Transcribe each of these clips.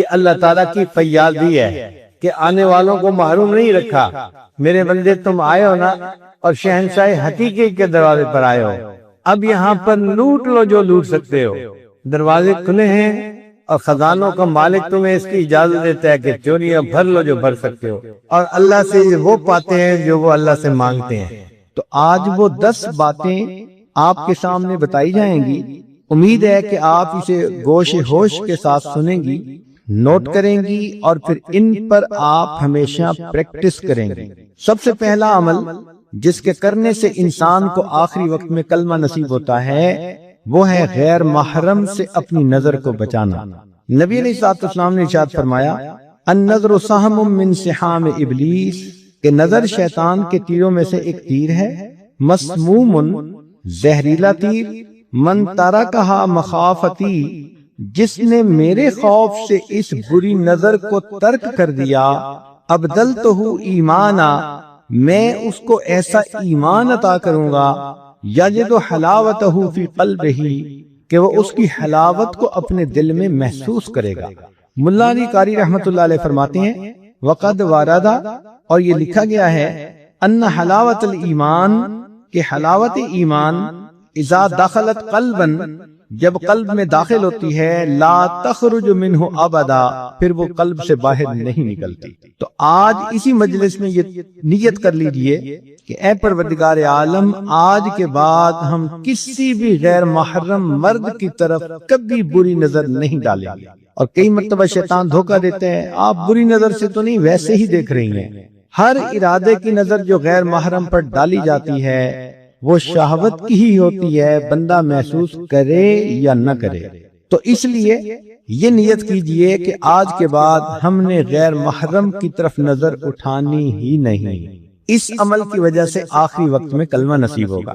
یہ اللہ تعالیٰ کی فیاضی ہے کہ آنے والوں کو محروم نہیں رکھا۔ میرے بندے تم آئے ہو نا، اور شہنشاہ حقیقی کے دروازے پر آئے ہو، اب یہاں پر لوٹ لو جو لوٹ سکتے ہو، دروازے کھلے ہیں اور خزانوں کا مالک تمہیں اس کی اجازت دیتا ہے کہ چوریاں بھر لو جو بھر سکتے ہو، اور اللہ سے وہ پاتے ہیں جو وہ اللہ سے مانگتے ہیں۔ تو آج وہ 10 باتیں آپ کے سامنے بتائی جائیں گی، امید ہے کہ آپ اسے گوش ہوش کے ساتھ سنیں گی، نوٹ کریں گی، اور پھر ان پر آپ ہمیشہ پریکٹس کریں گی۔ سب سے پہلا عمل جس کے کرنے سے انسان کو آخری وقت میں کلمہ نصیب ہوتا ہے، وہ ہے غیر محرم سے اپنی نظر کو بچانا۔ نبی علیہ الصلوۃ والسلام نے ارشاد فرمایا، النظر سہم من سہام ابلیس، کہ نظر شیطان کے تیروں میں سے ایک تیر ہے، مسموم، زہریلا تیر، من ترکہا مخافتی، جس نے میرے خوف سے اس بری نظر کو ترک کر دیا، ابدلتہ ایمانا، میں اس کو ایسا ایمان عطا کروں گا، یجد حلاوتہ فی قلبہ، کہ وہ اس کی حلاوت کو اپنے دل میں محسوس کرے گا۔ ملا علی قاری رحمۃ اللہ علیہ فرماتے ہیں، وقد واردہ، اور یہ لکھا گیا ہے، ان حلاوت الایمان، کہ حلاوت ایمان، اذا دخلت قلبا، جب قلب میں داخل ہوتی ہے، لا تخرج منہ ابدا، پھر وہ قلب سے باہر نہیں نکلتی۔ تو آج اسی مجلس میں یہ نیت کر لیجئے کہ اے پروردگار عالم، آج کے بعد ہم کسی بھی غیر محرم مرد کی طرف کبھی بری نظر نہیں ڈالیں گے۔ اور کئی مرتبہ شیطان دھوکہ دیتے ہیں، آپ بری نظر سے تو نہیں، ویسے ہی دیکھ رہی ہیں۔ ہر ارادے کی نظر جو غیر محرم پر ڈالی جاتی ہے وہ شہوت کی ہی ہوتی ہے، بندہ محسوس کرے یا نہ کرے۔ تو اس لیے یہ نیت کیجئے کہ آج کے بعد ہم نے غیر محرم کی طرف نظر اٹھانی ہی نہیں۔ اس عمل کی وجہ سے آخری وقت میں کلمہ نصیب ہوگا۔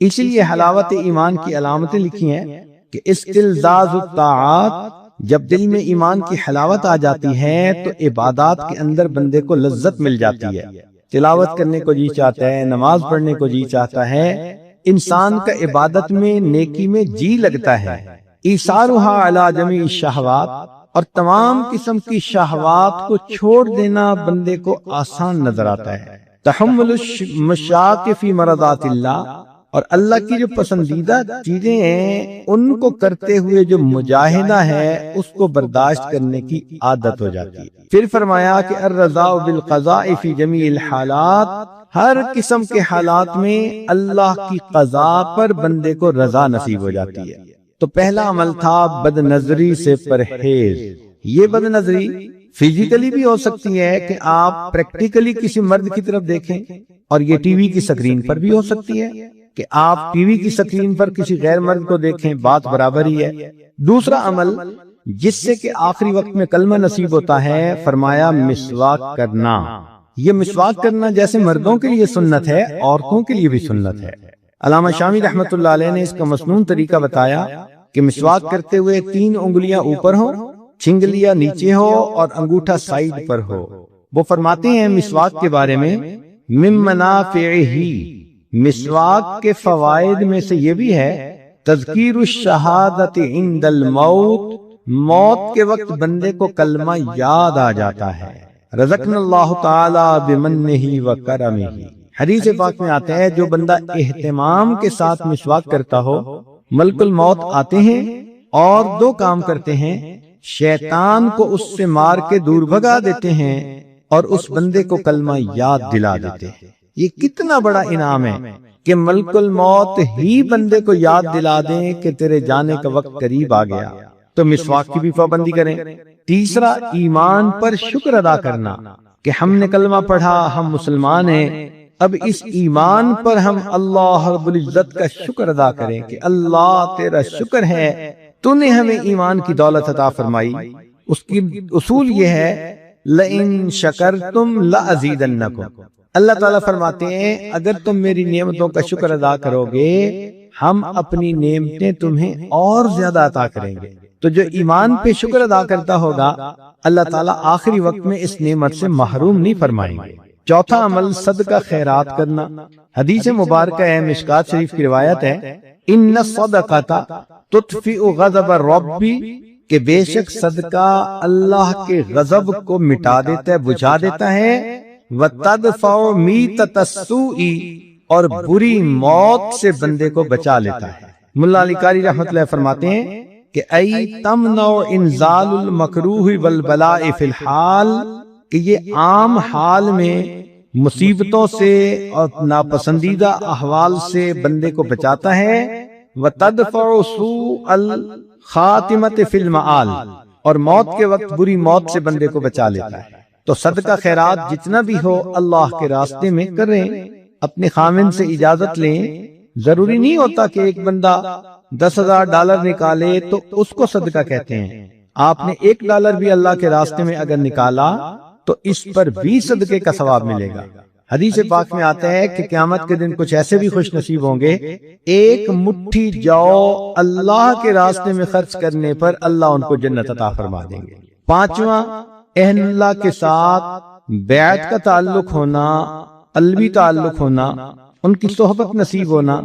اسی لیے حلاوت ایمان کی علامتیں لکھی ہیں کہ استلذاذ الطاعات، جب دل میں ایمان کی حلاوت آ جاتی ہے تو عبادات کے اندر بندے کو لذت مل جاتی ہے، تلاوت کرنے کو جی چاہتا ہے، نماز پڑھنے کو جی چاہتا ہے، انسان کا عبادت میں، نیکی میں جی لگتا ہے۔ ایثارھا علی جمیع الشہوات، اور تمام قسم کی شہوات کو چھوڑ دینا بندے کو آسان نظر آتا ہے۔ تحمل المشاق فی مرضات اللہ، اور اللہ کی جو پسندیدہ چیزیں ہیں ان کو کرتے ہوئے جو مجاہدہ ہے اس کو برداشت کرنے کی عادت ہو جاتی ہے۔ پھر فرمایا کہ الرضا بالقضاء فی جمیع الحالات، ہر قسم کے حالات میں اللہ کی قضا پر بندے کو رضا نصیب ہو جاتی ہے۔ تو پہلا عمل تھا بد نظری سے پرہیز۔ یہ بد نظری فزیکلی بھی ہو سکتی ہے کہ آپ پریکٹیکلی کسی مرد کی طرف دیکھیں، اور یہ ٹی وی کی سکرین پر بھی ہو سکتی ہے کہ آپ ٹی وی کی سکرین پر کسی غیر مرد کو دیکھیں، بات برابر ہی ہے۔ دوسرا عمل جس سے کہ آخری وقت میں کلمہ نصیب ہوتا ہے، فرمایا مسواک کرنا۔ یہ مسواک کرنا جیسے مردوں کے لیے سنت ہے، عورتوں کے لیے بھی سنت ہے۔ علامہ شامی رحمۃ اللہ علیہ نے اس کا مسنون طریقہ بتایا کہ مسواک کرتے ہوئے 3 انگلیاں اوپر ہو، چھنگلیاں نیچے ہو، اور انگوٹھا سائیڈ پر ہو۔ وہ فرماتے ہیں مسواک کے بارے میں، من منافعہ، مسواک کے فوائد میں سے یہ بھی ہے، تذکیر الشہادت عند الموت، موت کے وقت بندے کو کلمہ یاد آ جاتا ہے۔ رزقنا اللہ تعالی بمنہ وکرمہ، حدیث پاک میں آتا ہے جو بندہ اہتمام کے ساتھ مسواک کرتا ہو، ملک الموت آتے ہیں اور 2 کام کرتے ہیں، شیطان کو اس سے مار کے دور بھگا دیتے ہیں اور اس بندے کو کلمہ یاد دلا دیتے ہیں۔ یہ کتنا بڑا انعام ہے کہ ملک الموت ہی بندے کو یاد دلا دیں کہ تیرے جانے کا وقت قریب آ گیا۔ تو مسواک کی بھی پابندی کریں۔ تیسرا، ایمان پر شکر ادا کرنا کہ ہم نے کلمہ پڑھا، ہم مسلمان ہیں، اب اس ایمان پر ہم اللہ رب العزت کا شکر ادا کریں کہ اللہ تیرا شکر ہے، تو نے ہمیں ایمان کی دولت عطا فرمائی۔ اس کی اصول یہ ہے، لئن شکرتم لازیدنکم، اللہ تعالیٰ فرماتے ہیں اگر تم میری نعمتوں کا شکر ادا کرو گے، ہم اپنی نعمتیں تمہیں اور زیادہ عطا کریں گے۔ تو جو ایمان پہ شکر ادا کرتا ہوگا، اللہ تعالیٰ آخری وقت میں اس نعمت سے محروم نہیں فرمائیں گے۔ چوتھا عمل صدقہ خیرات کرنا۔ حدیث مبارکہ ہے، مشکات شریف کی روایت ہے، ان الصدقۃ تطفئ غضب الرب، کہ بے شک صدقہ اللہ کے غضب کو مٹا دیتا ہے، بجھا دیتا ہے، وَتَدْفَعُ مِيتَةَ السُّوءِ اور بری موت سے بندے کو بچا لیتا ہے۔ ملا علی قاری رحمۃ اللہ فرماتے ہیں کہ ای تمنع انزال المکروہ والبلاء فی الحال، کہ یہ عام حال میں مصیبتوں سے اور ناپسندیدہ احوال سے بندے کو بچاتا ہے، وَتَدْفَعُ سُوءَ الخاتمۃ فی المآل اور موت کے وقت بری موت سے بندے کو بچا لیتا ہے۔ تو صدقہ خیرات جتنا بھی ہو اللہ کے راستے میں کریں، اپنے خامن سے اجازت لیں۔ ضروری نہیں ہوتا کہ ایک بندہ $10,000 نکالے تو اس کو صدقہ کہتے ہیں۔ آپ نے $1 بھی اللہ کے راستے میں اگر نکالا تو اس پر بھی صدقے کا ثواب ملے گا۔ حدیث پاک میں آتا ہے کہ قیامت کے دن کچھ ایسے بھی خوش نصیب ہوں گے، ایک مٹھی جو اللہ کے راستے میں خرچ کرنے پر اللہ ان کو جنت عطا فرما دیں گے۔ پانچواں، اہل اللہ کے ساتھ بیعت کا تعلق ہونا، قلبی تعلق ہونا، ان کی صحبت نصیب ہونا۔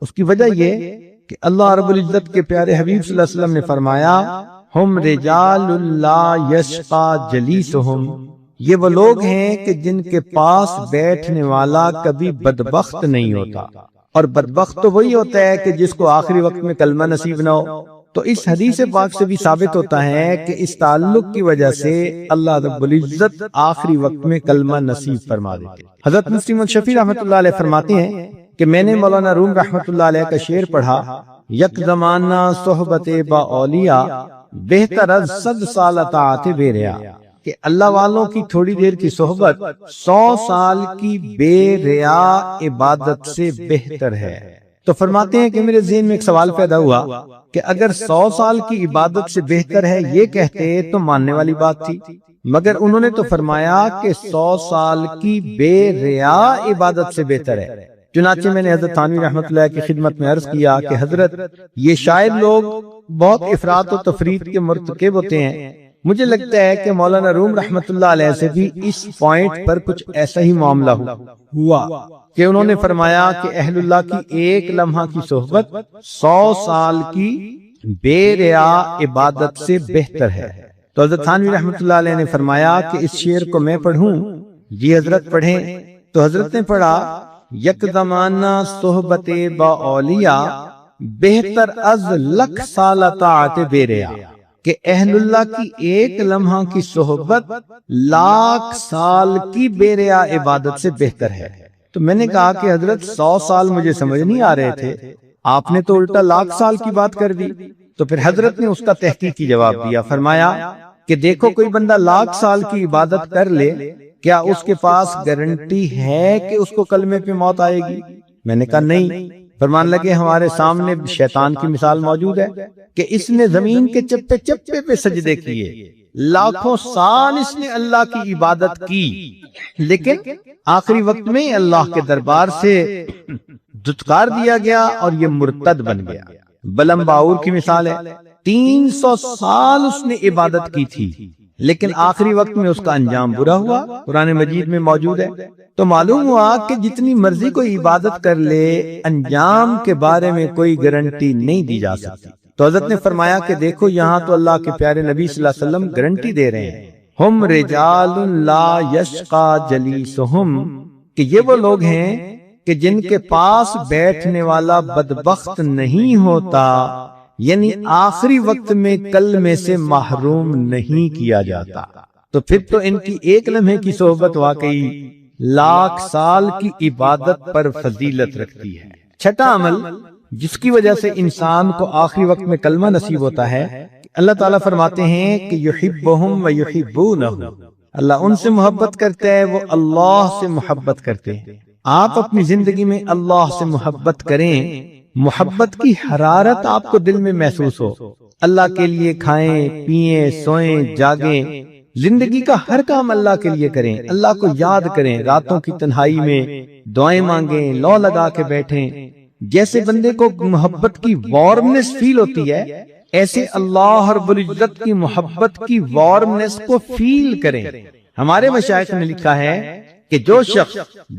اس کی وجہ یہ کہ اللہ رب العزت کے پیارے حبیب صلی اللہ علیہ وسلم نے فرمایا، ہم رجال لا یشقى جلیسہم، یہ وہ لوگ ہیں کہ جن کے پاس بیٹھنے والا کبھی بدبخت نہیں ہوتا، اور بدبخت تو وہی ہوتا ہے کہ جس کو آخری وقت میں کلمہ نصیب نہ ہو۔ تو اس حدیث پاک سے بھی ثابت ہوتا ہے کہ اس تعلق کی وجہ سے اللہ رب العزت آخری وقت میں کلمہ نصیب فرما دیتے۔ حضرت مسلم الشفیع رحمۃ اللہ علیہ فرماتے ہیں کہ میں نے مولانا روم رحمۃ اللہ علیہ کا شعر پڑھا، یک زمانہ صحبت با اولیاء بہتر از 100 سال اطاعت بے ریا، کہ اللہ والوں کی تھوڑی دیر کی صحبت 100 سال کی بے ریا عبادت سے بہتر ہے۔ تو فرماتے ہیں کہ میرے ذہن میں ایک سوال پیدا ہوا کہ اگر 100 سال کی عبادت سے بہتر ہے یہ کہتے تو ماننے والی بات تھی، مگر انہوں نے تو فرمایا کہ 100 سال کی بے ریا عبادت سے بہتر ہے۔ چنانچہ میں نے حضرت تھانوی رحمۃ اللہ کی خدمت میں عرض کیا کہ حضرت، یہ شاعر لوگ بہت افراط و تفریط کے مرتکب ہوتے ہیں، مجھے لگتا ہے کہ مولانا روم رحمۃ اللہ علیہ سے بھی اس پوائنٹ پر کچھ ایسا ہی معاملہ ہوا کہ انہوں نے فرمایا کہ اہل اللہ کی ایک لمحہ کی صحبت 100 سال کی بے ریا عبادت سے بہتر ہے۔ تو حضرت تھانوی رحمۃ اللہ علیہ نے فرمایا کہ اس شعر کو میں پڑھوں؟ جی حضرت پڑھیں۔ تو حضرت نے پڑھا، یک زمانہ صحبت با اولیاء بہتر از 1,00,000 سال اطاعت بے ریا، کہ اہل اللہ کی ایک لمحہ کی صحبت 1,00,000 سال کی بے ریا عبادت سے بہتر ہے۔ تو میں نے کہا کہ حضرت 100 سال مجھے سمجھ نہیں آ رہے تھے، آپ نے تو الٹا 1,00,000 سال کی بات کر دی۔ تو پھر حضرت نے اس کا تحقیقی جواب دیا، فرمایا کہ دیکھو کوئی بندہ 1,00,000 سال کی عبادت کر لے، کیا اس کے پاس گارنٹی ہے کہ اس کو کلمے پہ موت آئے گی؟ میں نے کہا نہیں۔ فرمان لگے ہمارے سامنے شیطان کی مثال موجود ہے کہ اس نے زمین کے چپے چپے پہ سجدے کیے، لاکھوں سال اس نے اللہ کی عبادت کی، لیکن آخری وقت میں اللہ کے دربار سے دھتکار دیا گیا اور یہ مرتد بن گیا۔ بلم باور کی مثال ہے، 300 سال اس نے عبادت کی تھی، لیکن آخری وقت میں اس کا انجام برا ہوا، قرآن مجید میں موجود ہے۔ تو معلوم ہوا کہ جتنی مرضی کوئی عبادت کر لے، انجام کے بارے میں کوئی گارنٹی نہیں دی جا سکتی۔ تو حضرت نے فرمایا کہ دیکھو یہاں تو اللہ کے پیارے نبی صلی اللہ علیہ وسلم گارنٹی دے رہے ہیں، ہم رجال لا یشقى جلیسہم، کہ یہ وہ لوگ ہیں کہ جن کے پاس بیٹھنے والا بدبخت نہیں ہوتا، یعنی آخری وقت میں کلمے سے محروم نہیں کیا جاتا۔ تو پھر تو ان کی ایک لمحے کی صحبت واقعی 1,00,000 سال کی عبادت پر فضیلت رکھتی ہے۔ چھٹا عمل جس کی وجہ سے انسان کو آخری وقت میں کلمہ نصیب ہوتا ہے، اللہ تعالیٰ فرماتے ہیں کہ یحبہم و یحبونہ، اللہ ان سے محبت کرتا ہے، وہ اللہ سے محبت کرتے ہیں۔ آپ اپنی زندگی میں اللہ سے محبت کریں، محبت کی حرارت آپ کو دل میں محسوس ہو، اللہ کے لیے کھائیں پیئیں سوئیں جاگیں، زندگی کا ہر کام اللہ کے لیے کریں، اللہ کو یاد کریں، راتوں کی تنہائی میں دعائیں مانگیں، لو لگا کے بیٹھیں۔ جیسے بندے کو محبت کی وارمنس فیل ہوتی ہے، ایسے اللہ رب العزت کی محبت کی وارمنس کو فیل کریں۔ ہمارے مشائخ نے لکھا ہے کہ جو شخص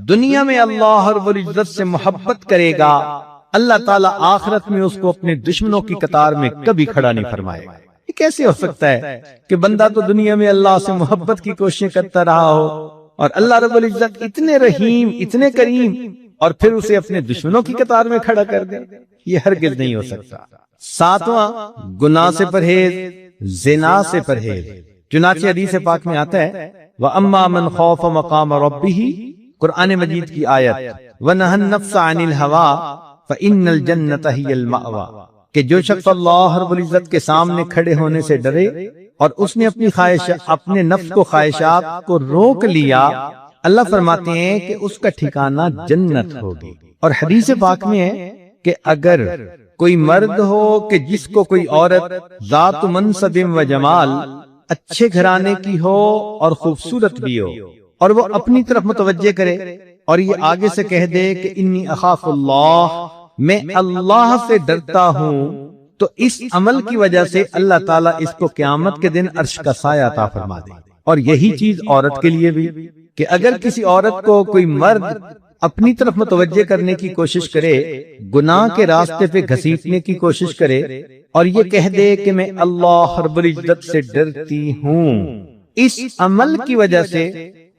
دنیا میں اللہ رب العزت سے محبت کرے گا، اللہ تعالیٰ آخرت میں اس کو اپنے دشمنوں کی قطار میں کبھی کھڑا نہیں فرمائے گا۔ یہ کیسے ہو سکتا ہے کہ بندہ تو دنیا میں اللہ سے محبت کی کوششیں کرتا رہا ہو اور اللہ رب العزت اتنے رحیم اتنے کریم اور پھر اسے اپنے دشمنوں کی قطار میں کھڑا کر دے؟ یہ ہرگز نہیں ہو سکتا۔ ساتواں، گناہ سے پرہیز، زنا سے پرہیز۔ چنانچہ حدیث پاک میں آتا ہے وَأَمَّا مَنْ خَافَ مَقَامَ رَبِّهِ، قرآن مجید کی آیت، وَنَهَى النَّفْسَ عَنِ الْهَوَىٰ فَإِنَّ الْجَنَّةَ هِيَ الْمَأْوَىٰ، کہ جو شخص اللہ رب العزت کے سامنے کھڑے ہونے سے ڈرے اور اس نے اپنے نفس کو خواہشات کو روک لیا، اللہ فرماتے ہیں کہ اس کا ٹھکانہ جنت ہوگی۔ اور حدیث پاک میں ہے کہ اگر کوئی مرد ہو کہ جس کو کوئی عورت ذات منصب و جمال، اچھے گھرانے کی ہو اور خوبصورت بھی ہو، اور وہ اپنی طرف متوجہ کرے اور یہ آگے سے کہہ دے کہ انی اخاف اللہ، میں اللہ سے ڈرتا ہوں، تو اس عمل کی وجہ سے اللہ تعالیٰ اس کو قیامت کے دن عرش کا سایہ عطا فرما دے۔ اور یہی چیز عورت کے لیے بھی، کہ اگر کسی عورت کو کوئی مرد اپنی طرف متوجہ کرنے کی کوشش کرے، گناہ کے راستے پہ گھسیٹنے کی کوشش کرے اور یہ کہہ دے کہ میں اللہ رب العزت سے ڈرتی ہوں، اس عمل کی وجہ سے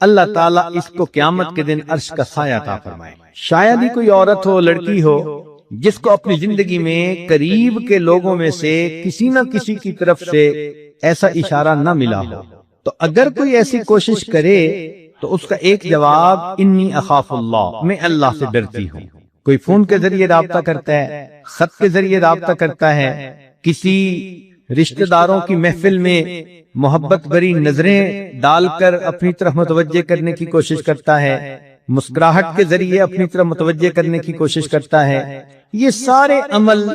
اللہ تعالیٰ اس کو قیامت کے دن عرش کا سایہ عطا فرمائے۔ شاید ہی کوئی عورت ہو، لڑکی ہو، جس کو اپنی زندگی میں قریب کے لوگوں میں سے کسی نہ کسی کی طرف سے ایسا اشارہ نہ ملا ہو، تو اگر کوئی ایسی کوشش کرے تو اس کا ایک جواب انی اخاف اللہ، میں اللہ سے ڈرتی ہوں۔ کوئی فون کے ذریعے رابطہ کرتا ہے، خط کے ذریعے رابطہ کرتا ہے، کسی رشتہ داروں کی محفل میں محبت بھری نظریں ڈال کر اپنی طرف متوجہ کرنے کی کوشش کرتا ہے، مسکراہٹ کے ذریعے اپنی طرف متوجہ کرنے کی کوشش کرتا ہے، یہ سارے عمل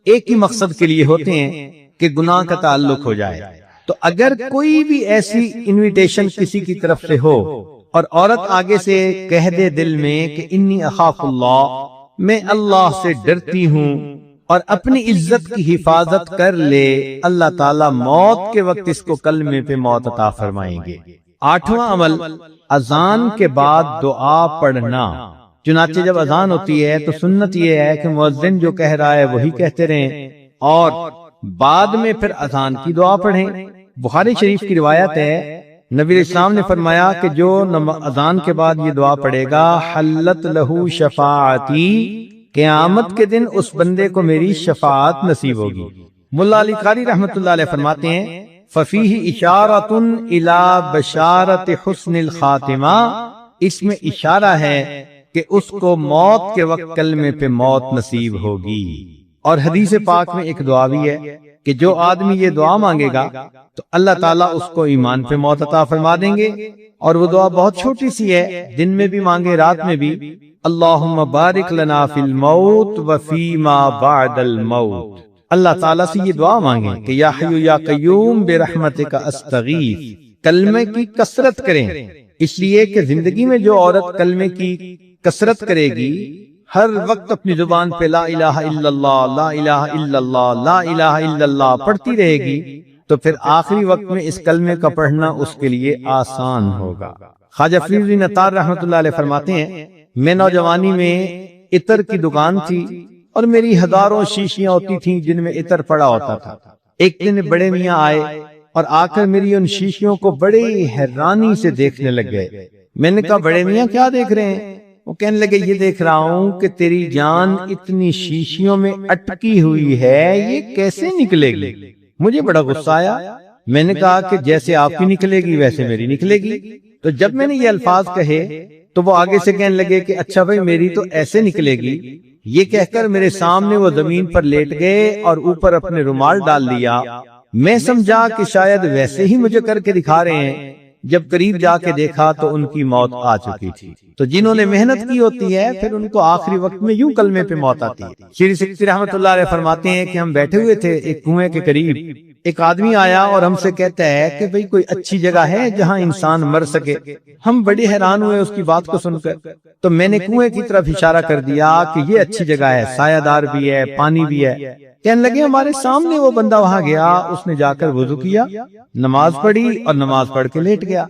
ایک ہی مقصد کے لیے ہوتے ہیں کہ گناہ کا تعلق ہو جائے۔ تو اگر کوئی بھی ایسی انویٹیشن کسی کی طرف سے ہو اور عورت آگے سے کہہ دے دل میں کہ انی اخاف اللہ، میں اللہ سے ڈرتی ہوں، اور اپنی عزت کی حفاظت کر لے، اللہ تعالیٰ موت کے وقت اس کو کلمے پہ موت عطا فرمائیں گے۔ آٹھواں عمل، اذان کے بعد دعا پڑھنا۔ چنانچہ جب اذان ہوتی ہے تو سنت یہ ہے کہ مؤذن جو کہہ رہا ہے وہی کہتے رہیں اور بعد میں پھر اذان کی دعا پڑھیں۔ بخاری شریف کی روایت ہے، نبی اسلام نے فرمایا کہ جو اذان کے بعد یہ دعا پڑھے گا، حلت لہو شفاعتی، قیامت کے دن اس بندے کو میری شفاعت نصیب ہوگی۔ ملا علی قاری رحمۃ اللہ علیہ فرماتے ہیں ففیہ اشارۃ الی بشارۃ حسن الخاتمہ، اس میں اشارہ ہے کہ اس کو موت کے وقت کلمے پہ موت نصیب ہوگی۔ اور حدیث پاک میں ایک دعا بھی ہے کہ جو آدمی یہ دعا مانگے گا تو اللہ تعالیٰ اس کو ایمان پہ موت عطا فرما دیں گے، اور وہ دعا بہت چھوٹی سی ہے، دن میں بھی مانگے رات میں بھی، اللہم بارک لنا فی الموت وفیما بعد الموت۔ اللہ تعالیٰ سے یہ دعا مانگیں کہ یا حی یا قیوم برحمتک استغیث، کلمے کی کثرت کریں، اس لیے کہ زندگی میں جو عورت کلمے کی کثرت کرے گی، ہر وقت اپنی زبان پہ لا الہ الا اللہ، لا الہ الا اللہ، لا الہ الا اللہ پڑھتی رہے گی، تو پھر آخری وقت میں اس کلمے کا پڑھنا اس کے لیے آسان ہوگا۔ خواجہ فرید بن عطار رحمۃ اللہ علیہ فرماتے ہیں میں نوجوانی میں عطر کی دکان تھی اور میری ہزاروں شیشیاں ہوتی تھیں جن میں عطر پڑا ہوتا تھا۔ ایک دن بڑے میاں آئے اور آ کر میری ان شیشیوں کو بڑے حیرانی سے دیکھنے لگ گئے۔ میں نے کہا بڑے میاں کیا دیکھ رہے ہیں؟ وہ کہنے لگے یہ دیکھ رہا ہوں کہ تیری جان اتنی شیشیوں میں اٹکی ہوئی ہے، یہ کیسے نکلے گی؟ مجھے بڑا غصہ آیا، میں نے کہا کہ جیسے آپ کی نکلے گی ویسے میری نکلے گی۔ تو جب میں نے یہ الفاظ کہے تو وہ آگے سے کہنے لگے کہ اچھا بھائی میری تو ایسے نکلے گی۔ یہ کہہ کر میرے سامنے وہ زمین پر لیٹ گئے اور اوپر اپنے رومال ڈال لیا۔ میں سمجھا کہ شاید ویسے ہی مجھے کر کے دکھا رہے ہیں، جب قریب جا کے دیکھا تو ان کی موت آ چکی تھی۔ تو جنہوں نے محنت کی ہوتی ہے پھر ان کو آخری وقت میں یوں کلمے پہ موت آتی ہے۔ شیری سکتی رحمۃ اللہ علیہ فرماتے ہیں کہ ہم بیٹھے ہوئے تھے ایک کنویں کے قریب، ایک آدمی آیا اور ہم سے کہتا ہے کہ بھئی کوئی اچھی جگہ ہے جہاں انسان مر سکے۔ ہم بڑے حیران ہوئے اس کی بات کو سن کر، تو میں نے کنویں کی طرف اشارہ کر دیا کہ یہ اچھی جگہ ہے، سایہ دار بھی ہے، پانی بھی ہے۔ کہنے لگے ہمارے سامنے وہ بندہ وہاں گیا، اس نے جا کر وضو کیا، نماز پڑھی اور نماز پڑھ کے لیٹ گیا۔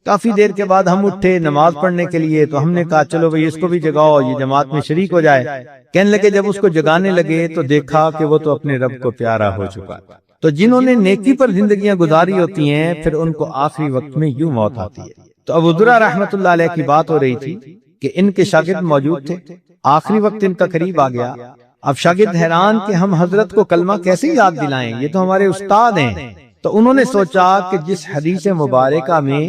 کافی دیر کے بعد ہم اٹھے نماز پڑھنے کے لیے، تو ہم نے کہا چلو بھئی اس کو بھی جگاؤ، یہ جماعت میں شریک ہو جائے۔ کہنے لگے جب اس کو جگانے لگے تو دیکھا کہ وہ تو اپنے رب کو پیارا ہو چکا۔ تو جنہوں نے نیکی پر زندگیاں گزاری ہوتی ہیں پھر ان کو آخری وقت میں یوں موت آتی ہے۔ تو ابو درہ رحمت اللہ علیہ کی بات ہو رہی تھی کہ ان کے شاگرد موجود تھے، آخری وقت ان کا قریب آ گیا۔ اب شاگرد حیران کہ ہم حضرت کو کلمہ کیسے یاد دلائیں، یہ تو ہمارے استاد ہیں۔ تو انہوں نے سوچا کہ جس حدیث مبارکہ میں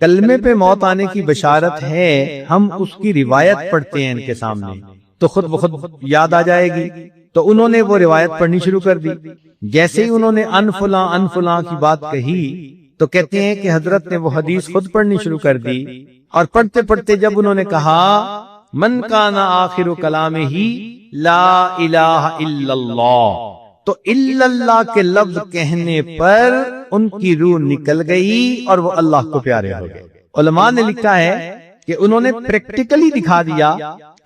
کلمے پہ موت آنے کی بشارت ہے، ہم اس کی روایت پڑھتے ہیں ان کے سامنے تو خود بخود یاد آ جائے گی۔ تو انہوں نے وہ روایت پڑھنی شروع کر دی۔ جیسے ہی انہوں نے ان فلاں کی بات کہی تو کہتے ہیں کہ حضرت نے وہ حدیث خود پڑھنی شروع کر دی، اور پڑھتے پڑھتے جب انہوں نے کہا من کان آخر کلامہ لا الہ الا اللہ، تو الا اللہ کے لفظ کہنے پر ان کی روح نکل گئی اور وہ اللہ کو پیارے ہو گئے۔ علماء نے لکھا ہے کہ انہوں نے پریکٹیکلی دکھا دیا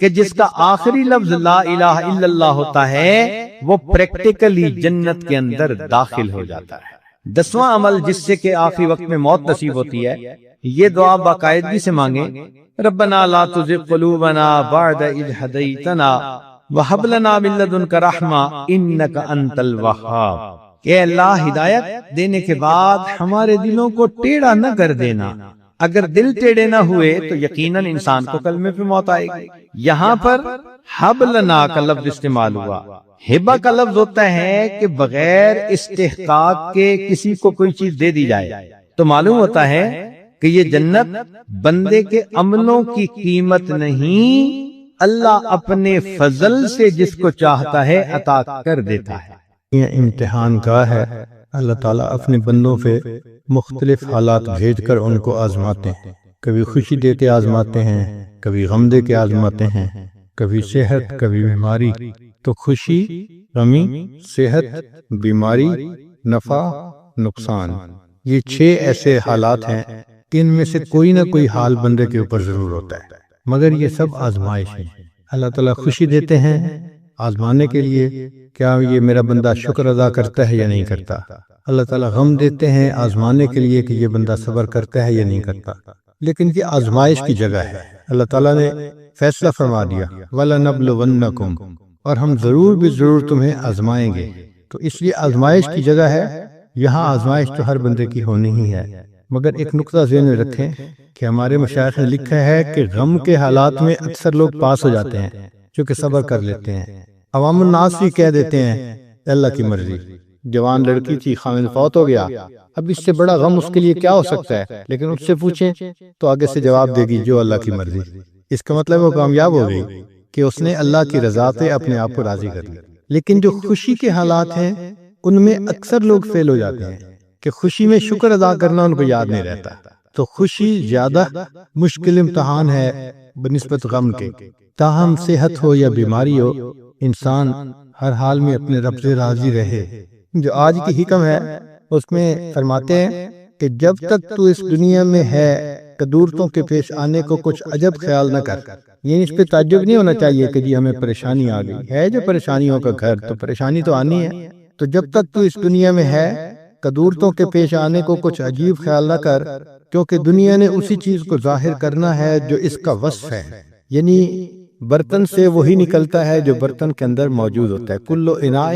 کہ جس کا آخری لفظ لا الہ الا اللہ ہوتا ہے وہ پریکٹیکلی جنت کے اندر داخل ہو جاتا ہے۔ 10واں عمل جس سے کہ آخری وقت میں موت نصیب ہوتی ہے، یہ دعا باقاعدگی سے مانگیں، ربنا لا تزغ قلوبنا بعد اذ ہدیتنا وہب لنا من لدنک رحمہ انک انت الوہاب، کہ اللہ ہدایت دینے کے بعد ہمارے دلوں کو ٹیڑھا نہ کر دینا۔ اگر دل ٹیڑھے نہ ہوئے تو یقیناً انسان کو کلمے پہ موت آئے گی۔ یہاں پر حب لنا کا لفظ استعمال ہوا۔ ہبہ کا لفظ ہوتا ہے کہ بغیر استحقاق کے کسی کو کوئی چیز دے دی جائے، تو معلوم ہوتا ہے کہ یہ جنت بندے کے عملوں کی قیمت نہیں، اللہ اپنے فضل سے جس کو چاہتا ہے عطا کر دیتا ہے۔ یہ امتحان گاہ ہے، اللہ تعالیٰ اپنے بندوں پہ مختلف حالات بھیج کر ان کو آزماتے ہیں، کبھی خوشی دے کے آزماتے ہیں، کبھی غم دے کے آزماتے ہیں، کبھی صحت کبھی بیماری۔ تو خوشی، غمی، صحت، بیماری، نفع، نقصان، یہ 6 ایسے حالات ہیں کہ ان میں سے کوئی نہ کوئی حال بندے کے اوپر ضرور ہوتا ہے، مگر یہ سب آزمائش ہیں۔ اللہ تعالیٰ خوشی دیتے ہیں آزمانے کے لیے، کیا یہ میرا بندہ شکر ادا کرتا ہے یا نہیں کرتا۔ اللہ تعالیٰ غم دیتے ہیں آزمانے کے لیے کہ یہ بندہ صبر کرتا ہے یا نہیں کرتا۔ لیکن یہ آزمائش کی جگہ ہے، اللہ تعالیٰ نے فیصلہ فرما دیا وَلَنَبْلُوَنَّكُمْ، اور ہم ضرور بھی ضرور تمہیں آزمائیں گے۔ تو اس لیے آزمائش کی جگہ ہے، یہاں آزمائش تو ہر بندے کی ہونی ہی ہے۔ مگر ایک نقطہ ذہن میں رکھیں کہ ہمارے مشائخ نے لکھا ہے کہ غم کے حالات میں اکثر لوگ پاس ہو جاتے ہیں چونکہ صبر کر لیتے ہیں۔ عوام الناس بھی کہہ دیتے ہیں اللہ کی مرضی، جوان لڑکی تھی خامد فوت ہو گیا، اب اس سے بڑا غم اس کے لیے کیا ہو سکتا ہے، لیکن اس سے پوچھیں تو آگے سے جواب دے گی جو اللہ کی مرضی۔ اس کا مطلب وہ کامیاب ہو گئی کہ اس نے اللہ کی رضا پہ اپنے آپ کو راضی کر لیا۔ لیکن جو خوشی کے حالات ہیں ان میں اکثر لوگ فیل ہو جاتے ہیں کہ خوشی میں شکر ادا کرنا ان کو یاد نہیں رہتا۔ تو خوشی زیادہ مشکل امتحان ہے بنسبت غم کے۔ تاہم صحت ہو یا بیماری ہو، انسان ہر حال میں اپنے رب سے راضی رہے۔ جو آج کی حکم ہے اس میں فرماتے ہیں کہ جب تک تو اس دنیا میں ہے قدورتوں کے پیش آنے کو کچھ عجب خیال نہ کر، یعنی اس پہ تعجب نہیں ہونا چاہیے کہ جی ہمیں پریشانی آ گئی ہے، جو پریشانیوں کا گھر، تو پریشانی تو آنی ہے۔ تو جب تک تو اس دنیا میں ہے قدورتوں کے پیش آنے کو کچھ عجیب خیال نہ کر، کیونکہ دنیا نے اسی چیز کو ظاہر کرنا ہے جو اس کا وصف ہے، یعنی برتن سے وہی نکلتا ہے جو برتن کے اندر موجود ہوتا ہے۔ کل اناء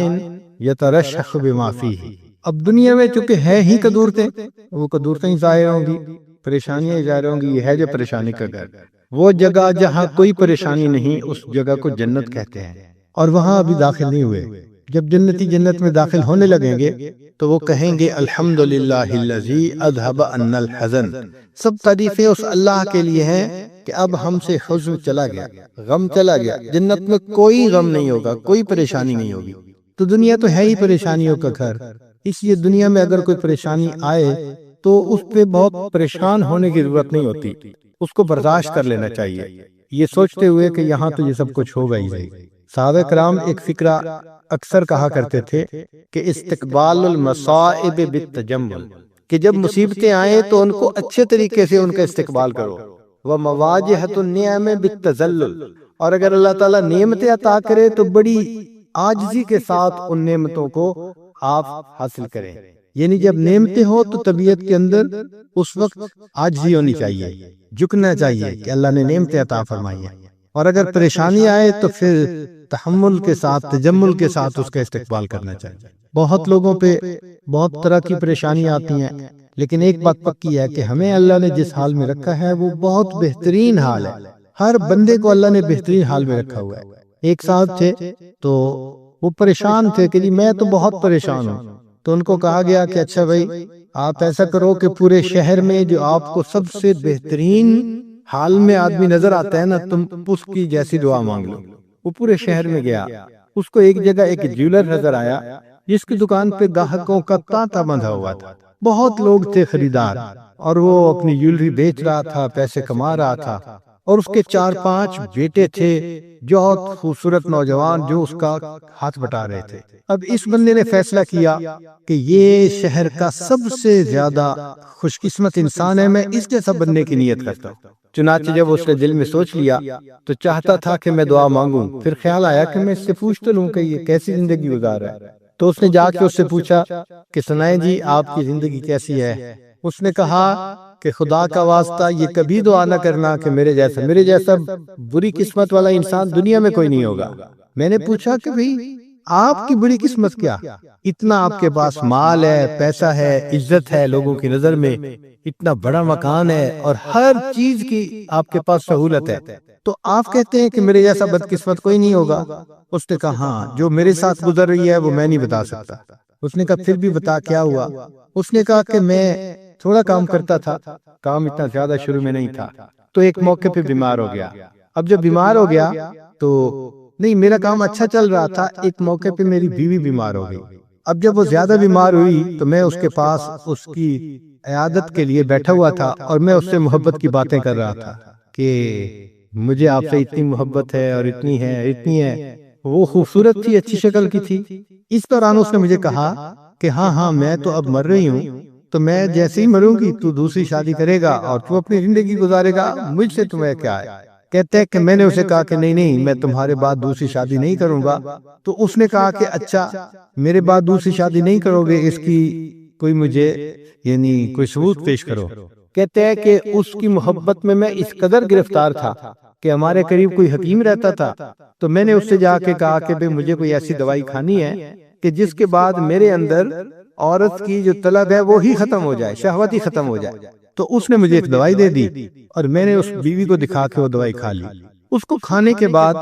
یترشح بما فیہ۔ اب دنیا میں چونکہ ہے ہی قدورتیں، وہ قدورتیں ہی ظاہر ہوں گی، پریشانیاں ہی ظاہر ہوں گی۔ یہ ہے جو پریشانی کا گھر، وہ جگہ جہاں کوئی پریشانی نہیں اس جگہ کو جنت کہتے ہیں، اور وہاں ابھی داخل نہیں ہوئے۔ جب جنتی جنت میں داخل ہونے لگیں گے تو وہ کہیں گے الحمدللہ الذی اذھب عنا الحزن، سب تعریفیں اس اللہ کے لیے ہیں کہ اب ہم سے حزن چلا گیا، غم چلا گیا۔ جنت میں کوئی غم نہیں ہوگا، کوئی پریشانی نہیں ہوگی۔ تو دنیا تو ہے ہی پریشانیوں کا گھر، اس لیے دنیا میں اگر کوئی پریشانی آئے تو اس پہ بہت پریشان ہونے کی ضرورت نہیں ہوتی، اس کو برداشت کر لینا چاہیے، یہ سوچتے ہوئے کہ یہاں تو یہ سب کچھ ہوگا ہی صحیح۔ صحابہ کرام ایک فقرہ اکثر کہا کرتے تھے کہ استقبال المصائب بالتجمل، کہ جب مصیبتیں آئیں تو ان کو اچھے طریقے سے ان کا استقبال کرو، ومواجہۃ النعم بالتذلل، اور اگر اللہ تعالیٰ نعمتیں عطا کرے تو بڑی عاجزی کے ساتھ ان نعمتوں کو آپ حاصل کریں۔ یعنی جب نعمتیں ہو تو طبیعت کے اندر اس وقت عاجزی ہونی چاہیے، جھکنا چاہیے کہ اللہ نے نعمتیں عطا فرمائی ہیں۔ اور اگر پریشانی آئے تو پھر تحمل کے ساتھ، تجمل کے ساتھ اس کا استقبال کرنا چاہیے۔ بہت لوگوں پہ بہت طرح کی پریشانی آتی ہیں، لیکن ایک بات پکی ہے کہ ہمیں اللہ نے جس حال میں رکھا ہے وہ بہت بہترین حال ہے۔ ہر بندے کو اللہ نے بہترین حال میں رکھا ہوا ہے۔ ایک صاحب تھے تو وہ پریشان تھے کہ جی میں تو بہت پریشان ہوں، تو ان کو کہا گیا کہ اچھا بھائی آپ ایسا کرو کہ پورے شہر میں جو آپ کو سب سے بہترین حال میں آدمی نظر آتا ہے نا، تم اس کی جیسی دعا مانگ لو۔ وہ پورے شہر میں گیا، اس کو ایک جگہ ایک جیولر نظر آیا جس کی دکان پہ گاہکوں کا تانتا بندھا ہوا تھا، بہت لوگ تھے خریدار، اور وہ اپنی جیولری بیچ رہا تھا، پیسے کما رہا تھا، اور اس کے 4-5 بیٹے تھے جو بہت خوبصورت نوجوان جو اس کا ہاتھ بٹا رہے تھے۔ اب اس بندے نے فیصلہ کیا کہ یہ شہر کا سب سے زیادہ خوش قسمت انسان ہے، میں اس جیسا بننے کی نیت کرتا ہوں۔ چنانچہ جب اس نے دل میں سوچ لیا تو چاہتا تھا کہ میں دعا مانگوں، پھر خیال آیا کہ میں اس سے پوچھ تو لوں کہ یہ کیسی زندگی گزار رہا ہے۔ تو اس نے جا کے اس سے پوچھا کہ سنائیں جی آپ کی زندگی کیسی ہے؟ اس نے کہا کہ خدا کا واسطہ یہ کبھی دعا نہ کرنا کہ میرے جیسا بری قسمت والا انسان دنیا میں کوئی نہیں ہوگا۔ میں نے پوچھا کہ بھئی آپ کی بری قسمت کیا؟ اتنا آپ کے پاس مال ہے، پیسہ ہے، عزت ہے لوگوں کی نظر میں، اتنا بڑا مکان ہے اور ہر چیز کی آپ کے پاس سہولت ہے، تو آپ کہتے ہیں کہ میرے جیسا بدقسمت کوئی نہیں ہوگا؟ اس نے کہا ہاں، جو میرے ساتھ گزر رہی ہے وہ میں نہیں بتا سکتا۔ اس نے کہا پھر بھی بتا کیا ہوا؟ اس نے کہا کہ میں تھوڑا کام کرتا تھا، کام اتنا زیادہ شروع میں نہیں تھا، تو ایک موقع پہ بیمار ہو گیا۔ اب جب بیمار ہو گیا تو نہیں، میرا کام اچھا چل رہا تھا، ایک موقع پہ میری بیوی بیمار ہو گئی۔ اب جب وہ زیادہ بیمار ہوئی تو میں اس کے پاس اس کی عیادت کے لیے بیٹھا ہوا تھا، اور میں اس سے محبت کی باتیں کر رہا تھا کہ مجھے آپ سے اتنی محبت ہے اور اتنی ہے۔ وہ خوبصورت تھی، اچھی شکل کی تھی۔ اس دوران اس نے مجھے کہا کہ ہاں میں تو اب مر رہی ہوں، تو میں جیسے ہی مروں گی تو دوسری شادی کرے گا اور تو اپنی زندگی گزارے گا، مجھ سے تمہیں کیا ہے؟ کہتے ہیں کہ میں نے اسے کہا کہ نہیں میں تمہارے بعد دوسری شادی نہیں کروں گا۔ تو اس نے کہا کہ اچھا میرے بعد دوسری شادی نہیں کرو گے، اس کی کوئی مجھے یعنی کوئی ثبوت پیش کرو۔ کہتے ہیں کہ اس کی محبت میں اس قدر گرفتار تھا کہ ہمارے قریب کوئی حکیم رہتا تھا، تو میں نے اس سے جا کے کہا کہ مجھے کوئی ایسی دوائی کھانی ہے کہ جس کے بعد میرے اندر عورت کی جو طلب ہے وہی ختم ہو جائے، شہوت ہی ختم ہو جائے۔ تو اس نے مجھے ایک دوائی دے دی اور میں نے اس بیوی کو دکھا کے وہ دوائی کھا لی۔ اس کو کھانے کے بعد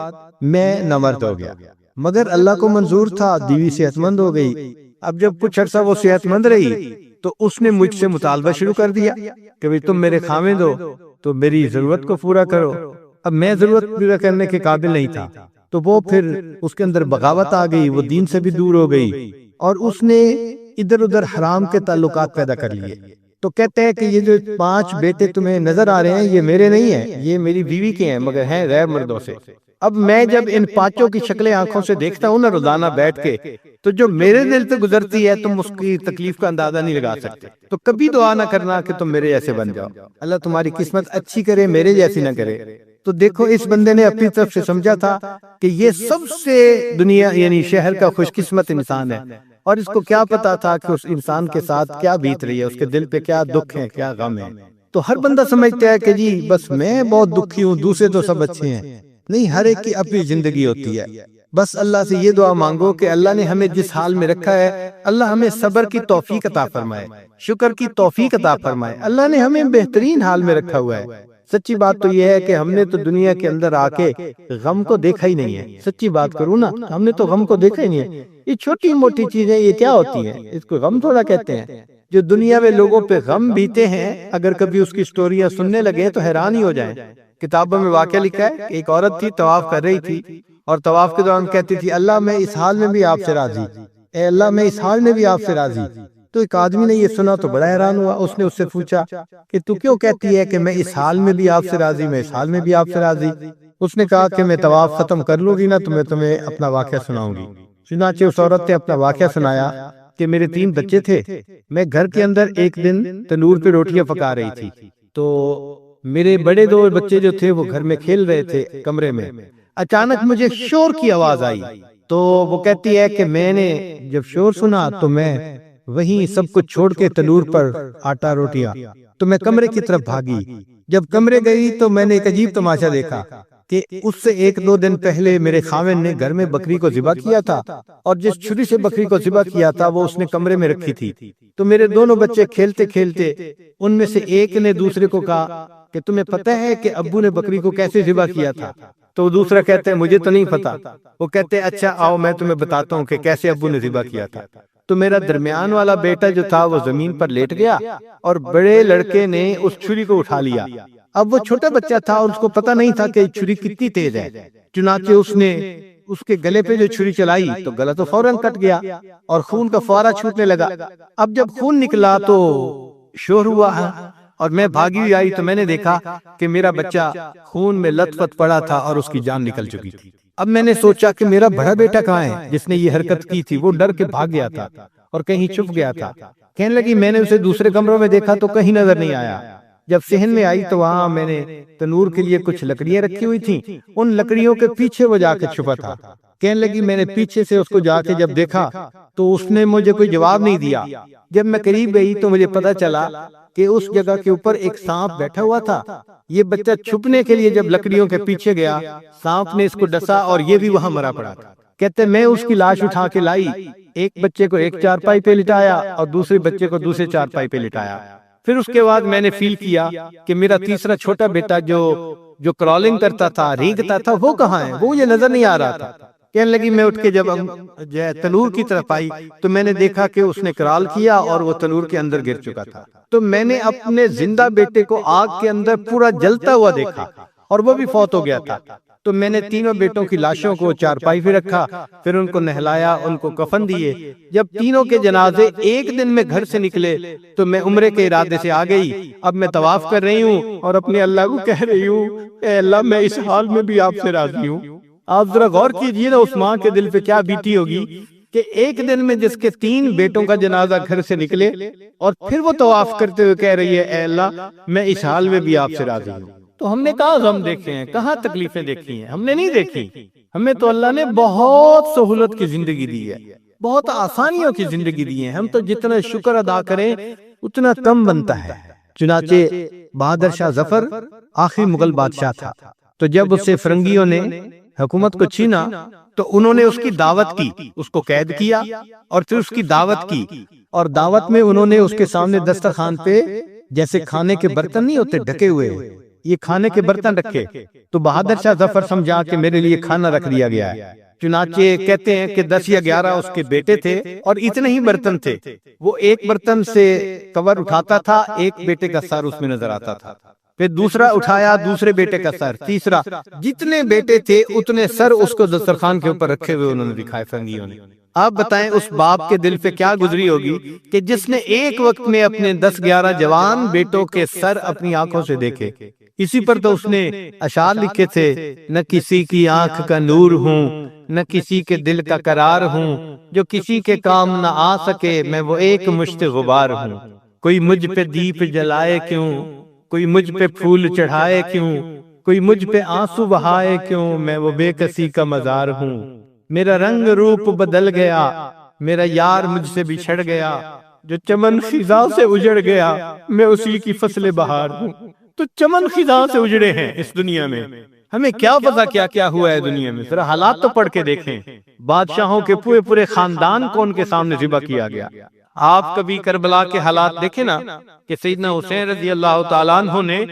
میں نامرد ہو گیا، مگر اللہ کو منظور تھا، بیوی صحت مند ہو گئی۔ اب جب کچھ عرصہ وہ صحت مند رہی تو اس نے مجھ سے مطالبہ شروع کر دیا کہ تم میرے خاوند ہو تو میری ضرورت کو پورا کرو۔ اب میں ضرورت پورا کرنے کے قابل نہیں تھا، تو وہ پھر اس کے اندر بغاوت آ گئی، وہ دین سے بھی دور ہو گئی، اور اس نے ادھر ادھر حرام کے تعلقات پیدا کر لیے۔ تو کہتے ہیں کہ یہ جو 5 بیٹے تمہیں نظر آ رہے ہیں یہ میرے نہیں ہیں، یہ میری بیوی کے ہیں، مگر ہیں غیر مردوں سے۔ اب میں جب ان 5 کی شکلیں آنکھوں سے دیکھتا ہوں نا روزانہ بیٹھ کے، تو جو میرے دل سے گزرتی ہے تم اس کی تکلیف کا اندازہ نہیں لگا سکتے۔ تو کبھی دعا نہ کرنا کہ تم میرے جیسے بن جاؤ، اللہ تمہاری قسمت اچھی کرے، میرے جیسی نہ کرے۔ تو دیکھو اس بندے نے اپنی طرف سے سمجھا تھا کہ یہ سب سے دنیا یعنی شہر کا خوش قسمت انسان ہے، اور اس کو کیا پتا تھا کہ اس انسان کے ساتھ کیا بیت رہی ہے، اس کے دل پہ کیا دکھ ہے، کیا غم ہے۔ تو ہر بندہ سمجھتا ہے کہ جی بس میں بہت دکھی ہوں، دوسرے تو سب اچھے ہیں۔ نہیں، ہر ایک کی اپنی زندگی ہوتی ہے۔ بس اللہ سے یہ دعا مانگو کہ اللہ نے ہمیں جس حال میں رکھا ہے، اللہ ہمیں صبر کی توفیق عطا فرمائے، شکر کی توفیق عطا فرمائے۔ اللہ نے ہمیں بہترین حال میں رکھا ہوا ہے۔ سچی بات تو یہ ہے کہ ہم نے تو دنیا کے اندر آ کے غم کو دیکھا ہی نہیں ہے۔ سچی بات کروں نا، ہم نے تو غم کو دیکھا ہی نہیں ہے۔ یہ چھوٹی موٹی چیزیں یہ کیا ہوتی ہیں، اس کو غم تھوڑا کہتے ہیں۔ جو دنیا میں لوگوں پہ غم بیتے ہیں، اگر کبھی اس کی سٹوریاں سننے لگے تو حیران ہی ہو جائیں۔ کتابوں میں واقعہ لکھا ہے کہ ایک عورت تھی، طواف کر رہی تھی، اور طواف کے دوران کہتی تھی اللہ میں اس حال میں بھی آپ سے راضی، اے اللہ میں اس حال میں بھی آپ سے راضی۔ تو ایک آدمی نے یہ سنا تو بڑا حیران ہوا، اس نے اس سے پوچھا کہ تو کیوں کہتی ہے کہ میں اس حال میں بھی آپ سے راضی، میں اس حال میں بھی آپ سے راضی؟ اس نے کہا کہ میں طواف ختم کر لوں گی نا تو میں تمہیں اپنا واقعہ سناؤں گی۔ چنانچہ اس عورت نے اپنا واقعہ سنایا کہ میرے 3 بچے تھے، میں گھر کے اندر ایک دن تنور پہ روٹیاں پکا رہی تھی، تو میرے بڑے 2 بچے جو تھے وہ گھر میں کھیل رہے تھے کمرے میں۔ اچانک مجھے شور کی آواز آئی، تو وہ کہتی ہے کہ میں نے جب شور سنا تو میں وہیں سب کچھ چھوڑ کے تنور پر آٹا روٹیاں تو میں کمرے کی طرف بھاگی۔ جب کمرے گئی تو میں نے ایک عجیب تماشا دیکھا کہ اس سے 1-2 دن پہلے میرے خاوند نے گھر میں بکری کو ذبح کیا تھا، اور جس چھری سے بکری کو ذبح کیا تھا وہ اس نے کمرے میں رکھی تھی۔ تو میرے دونوں بچے کھیلتے کھیلتے ان میں سے ایک نے دوسرے کو کہا کہ تمہیں پتہ ہے کہ ابو نے بکری کو کیسے ذبح کیا تھا؟ تو دوسرا کہتا ہے مجھے تو نہیں پتا۔ وہ کہتے ہیں اچھا آؤ میں تمہیں بتاتا ہوں کہ کیسے ابو نے ذبح کیا تھا۔ تو میرا درمیان والا بیٹا جو تھا وہ زمین پر لیٹ گیا، اور بڑے لڑکے نے اس چھری کو اٹھا لیا۔ اب وہ چھوٹا بچہ تھا اور اس کو پتہ نہیں تھا کہ چھری کتنی تیز ہے، چنانچہ اس نے اس کے گلے پہ جو چھری چلائی تو گلا تو فوراً کٹ گیا اور خون کا فوارہ چھوٹنے لگا۔ اب جب خون نکلا تو شور ہوا اور میں بھاگی ہوئی آئی تو میں نے دیکھا کہ میرا بچہ خون میں لت پت پڑا تھا اور اس کی جان نکل چکی تھی۔ اب میں نے سوچا کہ میرا بڑا بیٹا کہاں ہے جس نے یہ حرکت کی تھی؟ وہ ڈر کے بھاگ گیا تھا اور کہیں چھپ گیا تھا۔ کہنے لگی میں نے اسے دوسرے کمروں میں دیکھا تو کہیں نظر نہیں آیا۔ جب صحن میں آئی تو وہاں میں نے تنور کے لیے کچھ لکڑیاں رکھی ہوئی تھیں، ان لکڑیوں کے پیچھے وہ جا کے چھپا تھا۔ کہنے لگی میں نے پیچھے سے اس کو جا کے جب دیکھا تو اس نے مجھے کوئی جواب نہیں دیا۔ جب میں قریب گئی تو مجھے پتا چلا کہ اس جگہ کے اوپر ایک سانپ بیٹھا ہوا تھا۔ یہ بچہ چھپنے کے لیے جب لکڑیوں کے پیچھے گیا، سانپ نے اس کو ڈسا اور یہ بھی وہاں مرا پڑا تھا۔ کہتے میں اس کی لاش اٹھا کے لائی، ایک بچے کو ایک چارپائی پہ لٹایا اور دوسرے بچے کو دوسرے چارپائی پہ لٹایا۔ پھر اس کے بعد میں نے فیل کیا کہ میرا تیسرا چھوٹا بیٹا جو کرالنگ کرتا تھا، رینگتا تھا، وہ کہاں ہے؟ وہ مجھے نظر نہیں آ رہا تھا۔ کہنے لگی میں اٹھ کے جب تنور کی طرف آئی تو میں نے دیکھا کہ اس نے کرال کیا اور وہ تنور کے اندر گر چکا تھا۔ تو میں نے اپنے زندہ بیٹے کو آگ کے اندر پورا جلتا ہوا دیکھا اور وہ بھی فوت ہو گیا تھا۔ تو میں نے تینوں بیٹوں کی لاشوں کو چارپائی پہ رکھا، پھر ان کو نہلایا، ان کو کفن دیے۔ جب تینوں کے جنازے ایک دن میں گھر سے نکلے تو میں عمرے کے ارادے سے آ گئی۔ اب میں طواف کر رہی ہوں اور اپنے اللہ کو کہہ رہی ہوں اے اللہ میں اس حال میں بھی آپ سے راضی ہوں۔ آپ ذرا غور کیجئے نا اس ماں کے دل پہ کیا بیتی ہوگی کہ ایک دن میں جس کے 3 بیٹوں کا جنازہ گھر سے نکلے اور پھر وہ طواف کرتے ہوئے کہہ رہی ہے اے اللہ میں اس حال میں بھی آپ سے راضی ہوں۔ تو ہم نے کہاں غم دیکھے ہیں، کہاں تکلیفیں دیکھی ہیں؟ ہم نے نہیں دیکھی۔ ہمیں تو اللہ نے بہت سہولت کی زندگی دی ہے، بہت آسانیوں کی زندگی دی ہے۔ ہم تو جتنا شکر ادا کریں اتنا کم بنتا ہے۔ چنانچہ بہادر شاہ ظفر آخری مغل بادشاہ تھا، تو جب اس سے فرنگیوں نے حکومت کو چھینا تو انہوں نے اس کی دعوت کی، اس کو قید کیا اور پھر اس کی دعوت کی، اور دعوت میں انہوں نے اس کے سامنے دسترخوان پہ جیسے کھانے کے برتن نہیں ہوتے ڈھکے ہوئے، یہ کھانے کے برتن رکھے۔ تو بہادر شاہ ظفر سمجھا کہ میرے لیے کھانا رکھ دیا گیا ہے۔ چنانچہ کہتے ہیں کہ 10 یا 11 اس کے بیٹے تھے اور اتنے ہی برتن تھے۔ وہ ایک برتن سے کور اٹھاتا تھا، ایک بیٹے کا سر اس میں نظر آتا تھا، پھر دوسرا اٹھایا دوسرے بیٹے کا سر، تیسرا، جتنے بیٹے تھے اتنے سر اس کو دسترخوان کے اوپر رکھے ہوئے انہوں نے دکھائے فرنگیوں نے۔ آپ بتائیں اس باپ کے دل پہ کیا گزری ہوگی کہ جس نے ایک وقت میں اپنے 10-11 جوان بیٹوں کے سر اپنی آنکھوں سے دیکھے۔ اسی پر تو اس نے اشعار لکھے تھے، نہ کسی کی آنکھ کا نور ہوں، نہ کسی کے دل کا قرار ہوں، جو کسی کے کام نہ آ سکے میں وہ ایک مشت غبار ہوں۔ کوئی مجھ پہ دیپ جلائے کیوں، کوئی مجھ پہ پھول چڑھائے کیوں، کوئی مجھ پہ آنسو بہائے کیوں، میں وہ بے کسی کا مزار ہوں۔ میرا رنگ روپ بدل گیا، میرا یار مجھ سے بچھڑ گیا، جو چمن خزاں سے اجڑ گیا میں اسی کی فصل بہار ہوں۔ تو چمن خزاں سے اجڑے ہیں اس دنیا میں، ہمیں کیا پتا کیا کیا ہوا ہے دنیا میں؟ ذرا حالات تو پڑھ کے دیکھیں۔ بادشاہوں کے پورے خاندان کو ان کے سامنے ذبح کیا گیا۔ آپ کبھی کربلا کے حالات دیکھیں نا کہ سیدنا حسین رضی اللہ تعالیٰ عنہ نے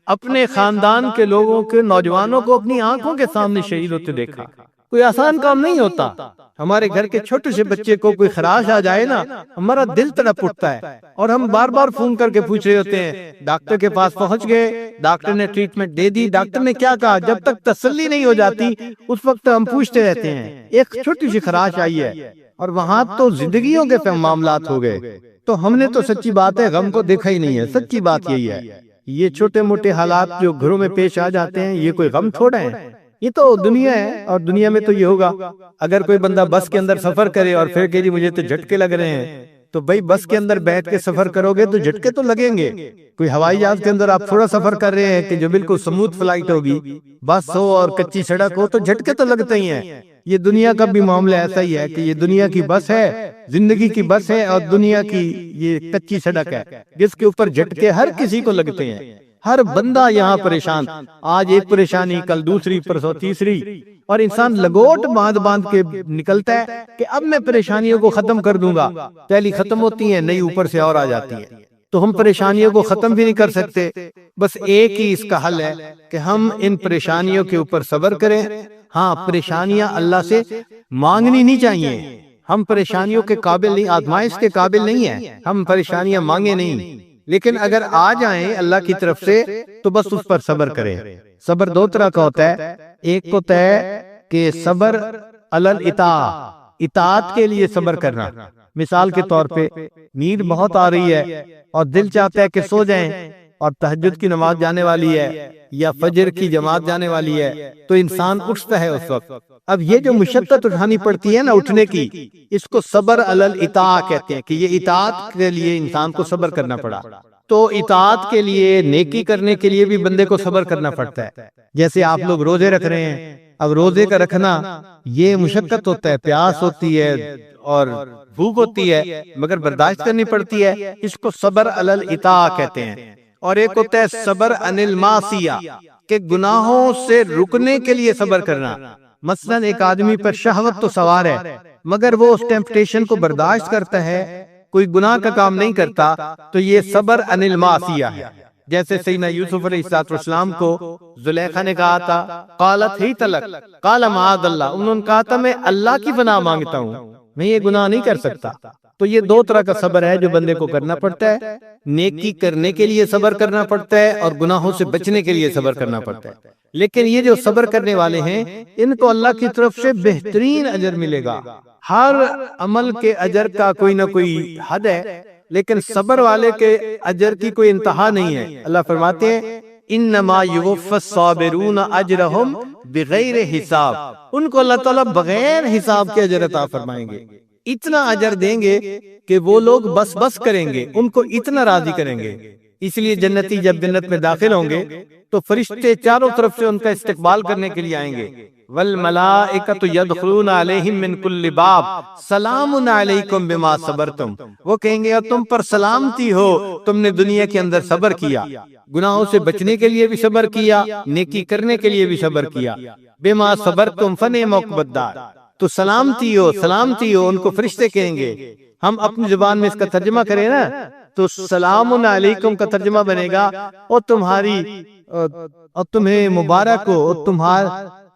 اپنے خاندان کے لوگوں کے نوجوانوں کو اپنی آنکھوں کے سامنے شہید ہوتے دیکھا۔ کوئی آسان کام نہیں ہوتا۔ ہمارے گھر کے چھوٹے سے بچے کو کوئی خراش آ جائے نا، ہمارا دل تڑپ اٹھتا ہے اور ہم بار بار فون کر کے پوچھ رہے ہوتے ہیں ڈاکٹر کے پاس پہنچ گئے، ڈاکٹر نے ٹریٹمنٹ دے دی، ڈاکٹر نے کیا کہا؟ جب تک تسلی نہیں ہو جاتی اس وقت ہم پوچھتے رہتے ہیں۔ ایک چھوٹی سی خراش آئی ہے اور وہاں تو زندگیوں کے معاملات ہو گئے۔ تو ہم نے تو سچی بات ہے غم کو دیکھا ہی نہیں ہے۔ سچی بات یہی ہے، یہ چھوٹے موٹے حالات جو گھروں میں پیش آ جاتے ہیں یہ کوئی غم تھوڑا ہے، یہ تو دنیا ہے، اور دنیا میں تو یہ ہوگا۔ اگر کوئی بندہ بس کے اندر سفر کرے اور پھر کہ جی مجھے تو جھٹکے لگ رہے ہیں، تو بھائی بس کے اندر بیٹھ کے سفر کرو گے تو جھٹکے تو لگیں گے۔ کوئی ہوائی جہاز کے اندر آپ تھوڑا سفر کر رہے ہیں کہ جو بالکل سموتھ فلائٹ ہوگی، بس ہو اور کچی سڑک ہو تو جھٹکے تو لگتے ہی ہیں۔ یہ دنیا کا بھی معاملہ ایسا ہی ہے کہ یہ دنیا کی بس ہے، زندگی کی بس ہے، اور دنیا کی یہ کچی سڑک ہے جس کے اوپر جھٹکے ہر کسی کو لگتے ہیں۔ ہر بندہ یہاں پریشان، آج ایک پریشانی، کل دوسری، پرسوں تیسری، اور انسان لگوٹ باندھ باندھ کے نکلتا ہے کہ اب میں پریشانیوں کو ختم کر دوں گا، پہلی ختم ہوتی ہیں، نئی اوپر سے اور آ جاتی ہیں، تو ہم پریشانیوں کو ختم بھی نہیں کر سکتے۔ بس ایک ہی اس کا حل ہے کہ ہم ان پریشانیوں کے اوپر صبر کریں۔ ہاں، پریشانیاں اللہ سے مانگنی نہیں چاہیے، ہم پریشانیوں کے قابل نہیں، آزمائش کے قابل نہیں ہیں، ہم پریشانیاں مانگے نہیں، لیکن اگر آ جائیں اللہ کی طرف سے تو بس اس پر صبر کریں۔ صبر دو طرح کا ہوتا ہے، ایک ہوتا ہے کہ صبر علی الاطاعہ، اطاعت کے لیے صبر کرنا۔ مثال کے طور پہ نیند بہت آ رہی ہے اور دل چاہتا ہے کہ سو جائیں، اور تہجد کی نماز جانے والی ہے یا فجر کی جماعت جانے والی ہے، تو انسان اٹھتا ہے اس وقت۔ اب یہ جو مشقت اٹھانی پڑتی ہے نا اٹھنے کی، اس کو صبر علی الاطاعہ کہتے ہیں، کہ یہ اطاعت کے لیے انسان کو صبر کرنا پڑا۔ تو اطاعت کے لیے، نیکی کرنے کے لیے بھی بندے کو صبر کرنا پڑتا ہے۔ جیسے آپ لوگ روزے رکھ رہے ہیں، اب روزے کا رکھنا یہ مشقت ہوتا ہے، پیاس ہوتی ہے اور بھوک ہوتی ہے، مگر برداشت کرنی پڑتی ہے، اس کو صبر علی الاطاعہ کہتے ہیں۔ اور ایک ہوتا ہے صبر عن المعصیہ، کہ گناہوں سے رکنے کے لیے صبر کرنا۔ مثلا ایک آدمی پر شہوت تو سوار ہے، مگر وہ اس ٹیمپٹیشن کو برداشت کرتا ہے، کوئی گناہ کا کام نہیں کرتا، تو یہ صبر عن المعصیہ ہے۔ جیسے سیدنا یوسف علیہ السلام کو زلیخا نے کہا تھا، قالت ہی تلک قال معاذ اللہ، انہوں نے کہا تھا میں اللہ کی پناہ مانگتا ہوں، میں یہ گناہ نہیں کر سکتا۔ تو یہ دو طرح کا صبر ہے جو بندے کو کرنا پڑتا ہے، نیکی کرنے کے لیے صبر کرنا پڑتا ہے اور گناہوں سے بچنے کے لیے صبر کرنا پڑتا ہے۔ لیکن یہ جو صبر کرنے والے ہیں ان کو اللہ کی طرف سے بہترین اجر ملے گا۔ ہر عمل کے اجر کا کوئی نہ کوئی حد ہے، لیکن صبر والے کے اجر کی کوئی انتہا نہیں ہے۔ اللہ فرماتے ہیں انما یوفی الصابرون اجرہم بغیر حساب، ان کو اللہ تعالیٰ بغیر حساب کے اجر عطا فرمائیں گے، اتنا اجر دیں گے کہ وہ لوگ بس بس کریں گے، ان کو اتنا راضی کریں گے۔ اس لیے جنتی جب جنت میں داخل ہوں گے تو فرشتے چاروں طرف سے ان کا استقبال کرنے کے لیے آئیں گے، والملائکۃ یدخلون علیہم من کل باب سلام علیکم بما صبرتم، وہ کہیں گے تم پر سلامتی ہو، تم نے دنیا کے اندر صبر کیا، گناہوں سے بچنے کے لیے بھی صبر کیا، نیکی کرنے کے لیے بھی صبر کیا، بما صبرتم فنعم عقبی الدار، تو سلامتی ہو، سلامتی ہو، ان کو فرشتے کہیں گے۔ ہم اپنی زبان میں اس کا ترجمہ کریں نا تو سلام علیکم کا ترجمہ بنے گا اور تمہاری اور تمہیں مبارک ہو، اور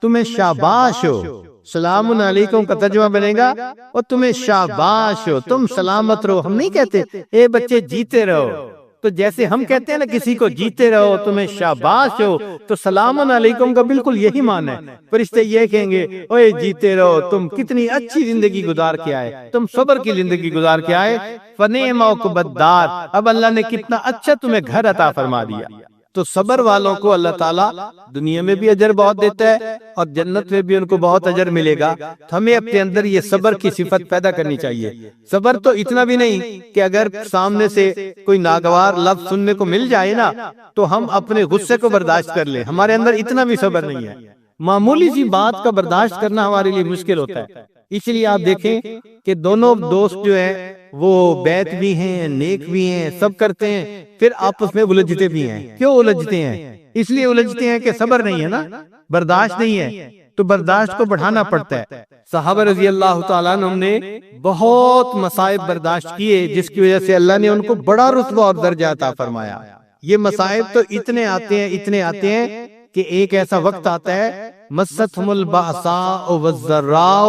تمہیں شاباش ہو۔ سلام علیکم کا ترجمہ بنے گا اور تمہیں شاباش ہو، تم سلامت رہو۔ ہم نہیں کہتے اے بچے جیتے رہو، تو جیسے ہم کہتے ہیں نا کسی کو جیتے رہو، تمہیں شاباش ہو، تو سلام علیکم کا بالکل یہی معنی ہے۔ فرشتے یہ کہیں گے اوے جیتے رہو، تم کتنی اچھی زندگی گزار کے آئے، تم صبر کی زندگی گزار کے آئے، فنعم عقبی الدار، اب اللہ نے کتنا اچھا تمہیں گھر عطا فرما دیا۔ تو صبر والوں کو اللہ تعالیٰ دنیا میں بھی اجر بہت دیتا ہے اور جنت میں بھی ان کو بہت اجر ملے گا۔ تو ہمیں اپنے اندر یہ صبر کی صفت پیدا کرنی چاہیے۔ صبر تو اتنا بھی نہیں کہ اگر سامنے سے کوئی ناگوار لفظ سننے کو مل جائے نا تو ہم اپنے غصے کو برداشت کر لیں، ہمارے اندر اتنا بھی صبر نہیں ہے۔ معمولی سی بات کا برداشت کرنا ہمارے لیے مشکل ہوتا ہے۔ اس لیے آپ دیکھیں کہ دونوں دوست جو ہیں وہ بیت بھی ہیں، نیک بھی ہیں، سب کرتے ہیں، پھر آپس میں الجھتے بھی ہیں۔ کیوں الجھتے ہیں؟ اس لیے الجھتے ہیں کہ صبر نہیں ہے نا، برداشت نہیں ہے، تو برداشت کو بڑھانا پڑتا ہے۔ صحابہ رضی اللہ تعالیٰ عنہ نے بہت مصائب برداشت کیے، جس کی وجہ سے اللہ نے ان کو بڑا رتبہ اور درجہ عطا فرمایا۔ یہ مصائب تو اتنے آتے ہیں کہ ایک ایسا وقت آتا ہے مستہم البأساء والضراء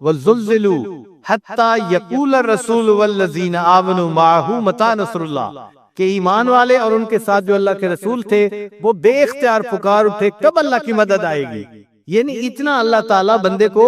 وزلزلوا حتی یقول الرسول والذین آمنوا معہ متی نصر اللہ، کہ ایمان والے اور ان کے ساتھ جو اللہ کے رسول تھے وہ بے اختیار پکار اٹھے کب اللہ کی مدد آئے گی۔ یعنی اتنا اللہ تعالیٰ بندے کو